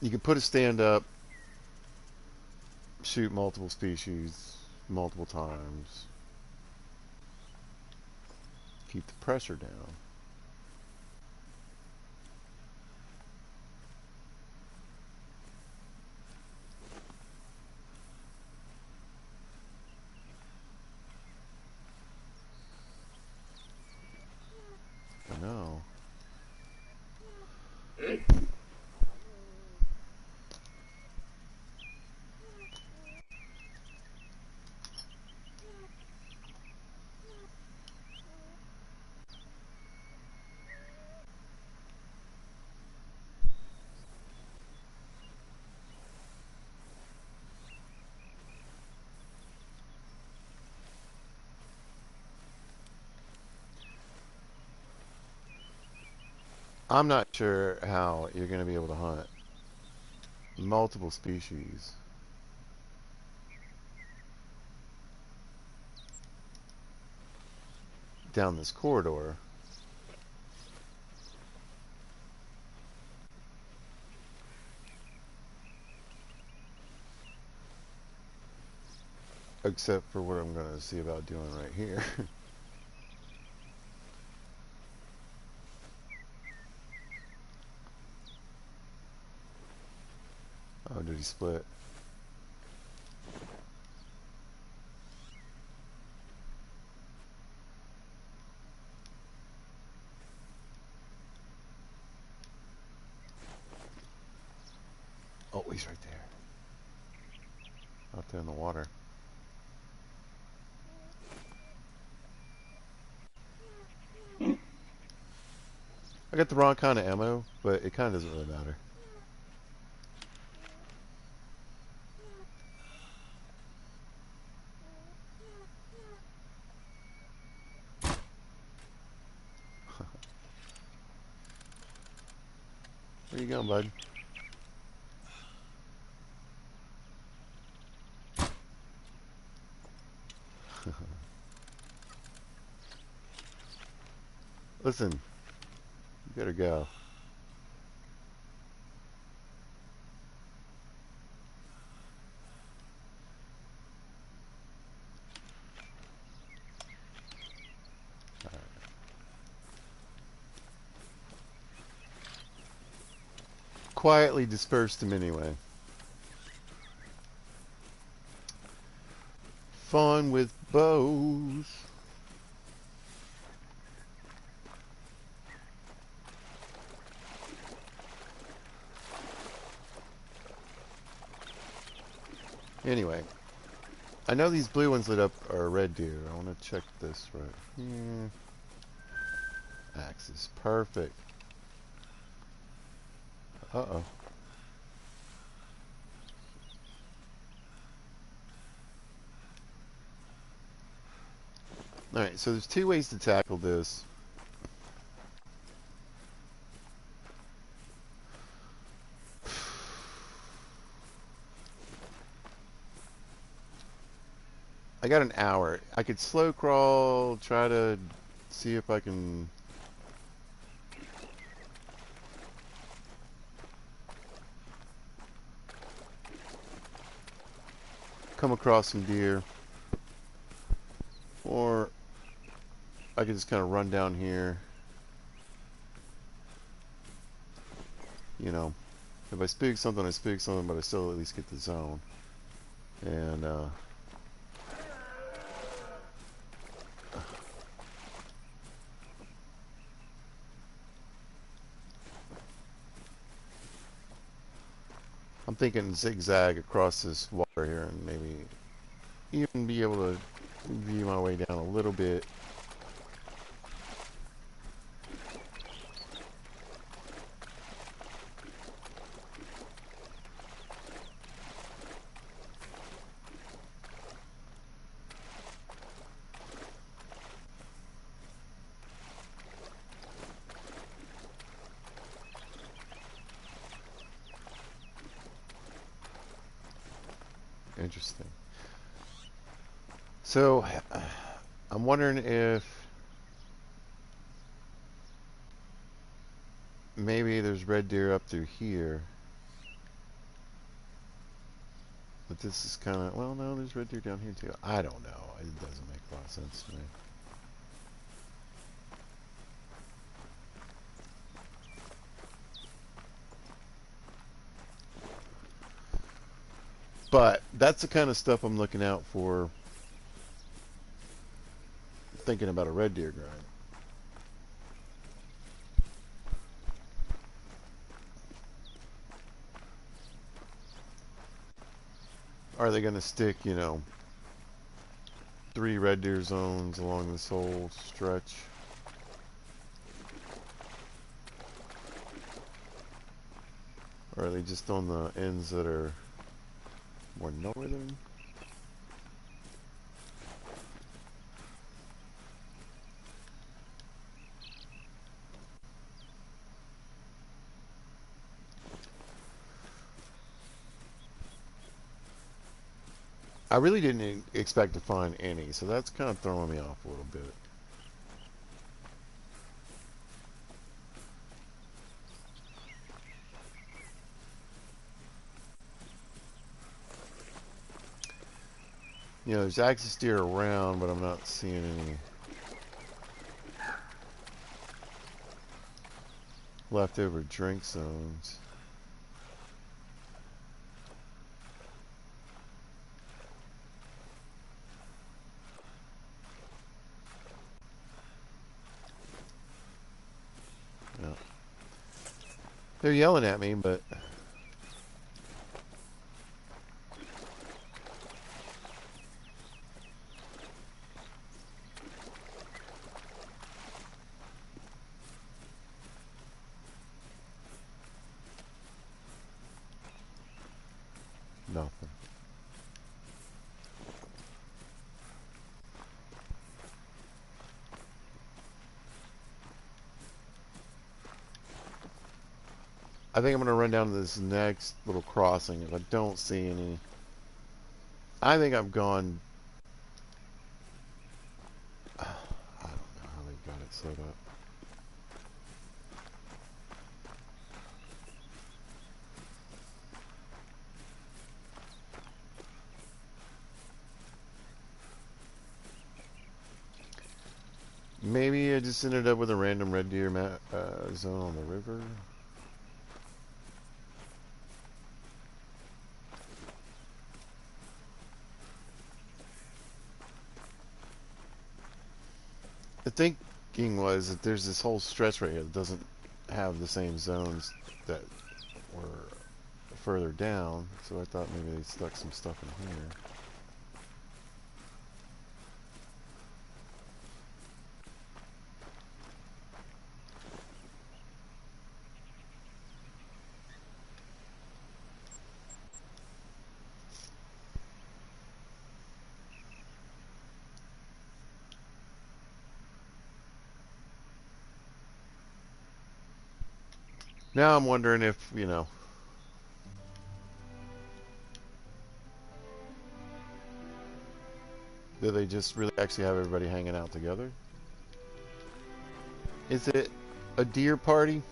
you could put a stand up, shoot multiple species multiple times, keep the pressure down. I'm not sure how you're going to be able to hunt multiple species down this corridor. Except for what I'm going to see about doing right here. Oh, did he split? Oh, he's right there. Out there in the water. I got the wrong kind of ammo, but it kind of doesn't really matter. Where you going, bud? Listen, you better go. Quietly dispersed them anyway. Fun with bows. Anyway, I know these blue ones lit up are red deer. I want to check this right here. Axis, perfect. Uh-oh. Alright, so there's two ways to tackle this. I got an hour. I could slow crawl, try to see if I can come across some deer. Or I could just kind of run down here. You know, if I speak something, I speak something, but I still at least get the zone. And, I'm thinking zigzag across this water here and maybe even be able to view my way down a little bit. Interesting. So, I'm wondering if maybe there's red deer up through here. But this is kind of, well, no, there's red deer down here too. I don't know. It doesn't make a lot of sense to me. But that's the kind of stuff I'm looking out for, thinking about a red deer grind. Are they going to stick, 3 red deer zones along this whole stretch? Or are they just on the ends that are more northern? I really didn't expect to find any, so that's kind of throwing me off a little bit. There's axis deer around, but I'm not seeing any leftover drink zones. Yeah. They're yelling at me, but nothing. I think I'm going to run down to this next little crossing. If I don't see any, I think I've gone. I don't know how they got it set up. Maybe I just ended up with a random red deer zone on the river. The thinking was that there's this whole stretch right here that doesn't have the same zones that were further down, so I thought maybe they stuck some stuff in here. Now I'm wondering if, do they just really actually have everybody hanging out together? Is it a deer party?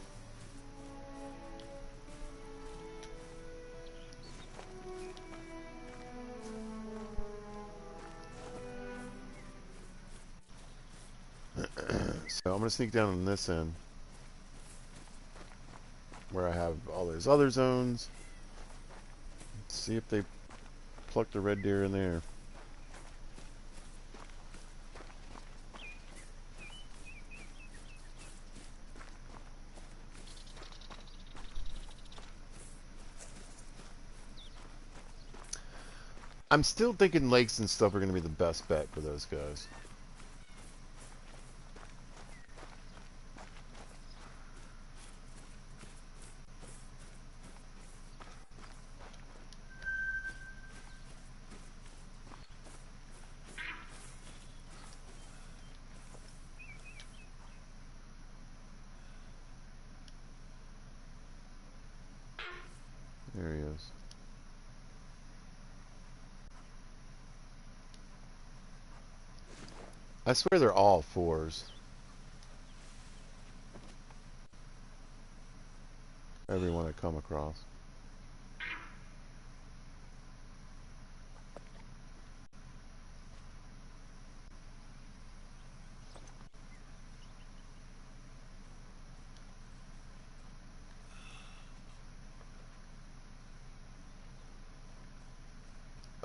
So I'm going to sneak down on this end where I have all those other zones. See if they plucked a red deer in there. I'm still thinking lakes and stuff are going to be the best bet for those guys. There he is. I swear they're all 4s. Everyone I come across.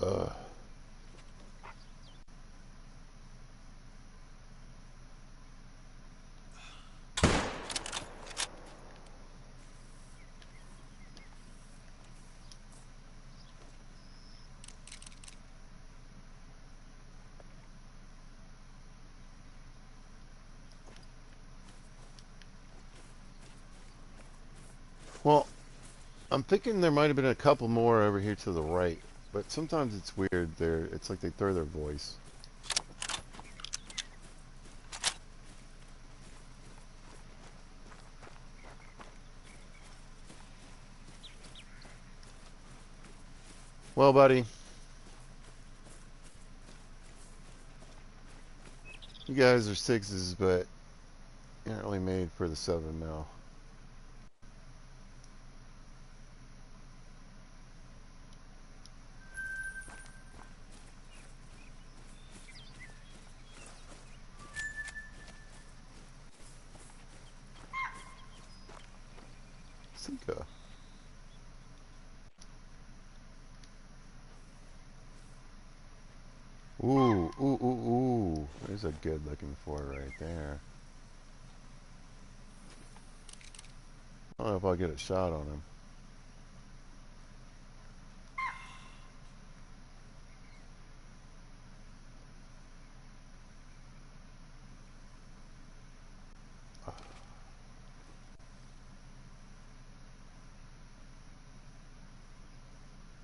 Ugh. Well, I'm thinking there might have been a couple more over here to the right, but sometimes it's weird. It's like they throw their voice. Well, buddy, you guys are sixes, but you're not really made for the 7 mil. Sika. Ooh, ooh, ooh, ooh. There's a good looking four right there. I don't know if I'll get a shot on him.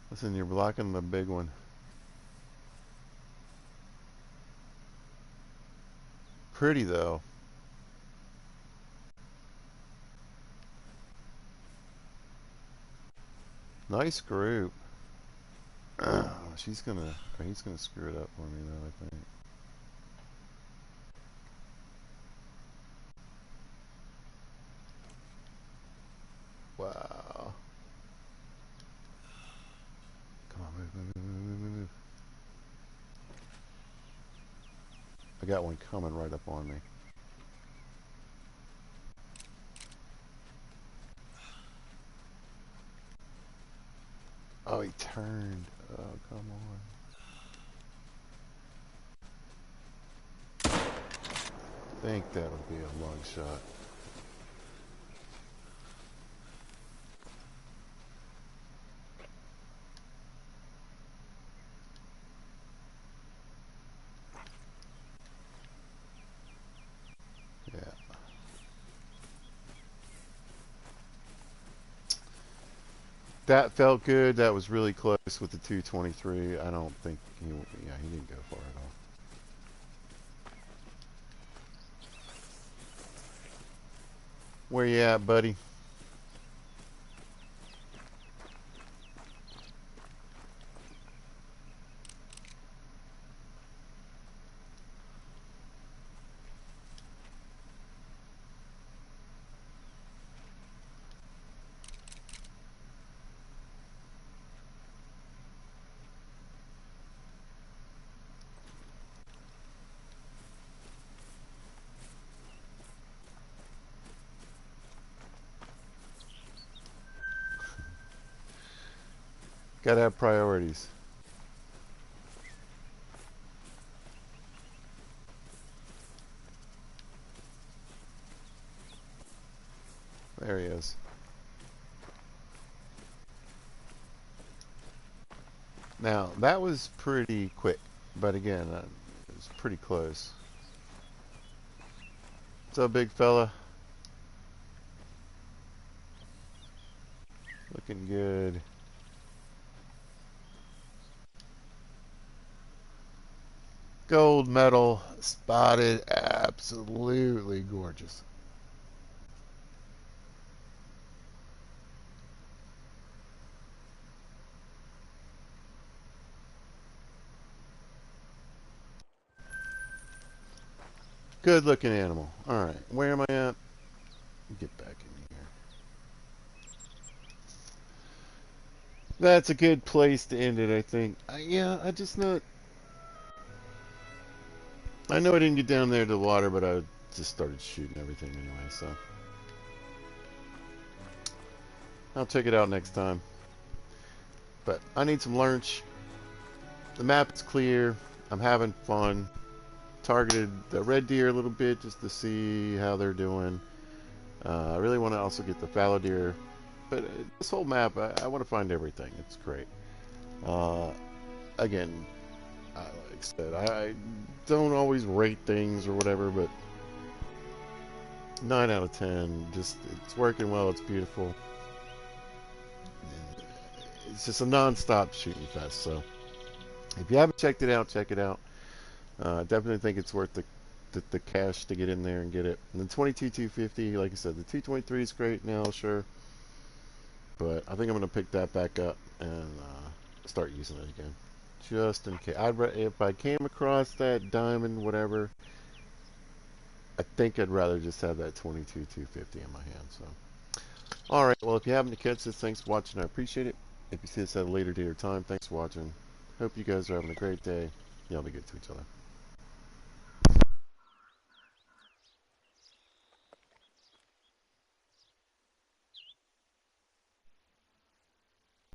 Listen, you're blocking the big one. Pretty, though. Nice group. She's gonna, or he's gonna screw it up for me, though, I think. Wow. Come on, move, move, move, move, move, move. I got one coming right up on me. Oh, he turned. Oh, come on. I think that would be a long shot. Yeah. That felt good. That was really close with the 223. I don't think he didn't go far at all. Where you at, buddy? Gotta have priorities. There he is. Now, that was pretty quick, but again, it was pretty close. What's up, big fella? Looking good. Gold medal, spotted, absolutely gorgeous. Good looking animal. Alright, where am I at? Get back in here. That's a good place to end it, I think. Yeah, I just know. I know I didn't get down there to the water, but I just started shooting everything anyway, so. I'll check it out next time. But I need some lunch. The map is clear. I'm having fun. Targeted the red deer a little bit just to see how they're doing. I really want to also get the fallow deer. But this whole map, I want to find everything. It's great. Again, like I said, I don't always rate things or whatever, but 9 out of 10. Just, it's working well. It's beautiful. It's just a non-stop shooting fest. So if you haven't checked it out, check it out. Definitely think it's worth the cash to get in there and get it. And the 22-250, like I said, the 223 is great now, sure, but I think I'm gonna pick that back up and start using it again, just in case. If I came across that diamond, whatever, I think I'd rather just have that 22-250 in my hand. So, all right. Well, if you happen to catch this, thanks for watching. I appreciate it. If you see this at a later date or time, thanks for watching. Hope you guys are having a great day. Y'all be good to each other.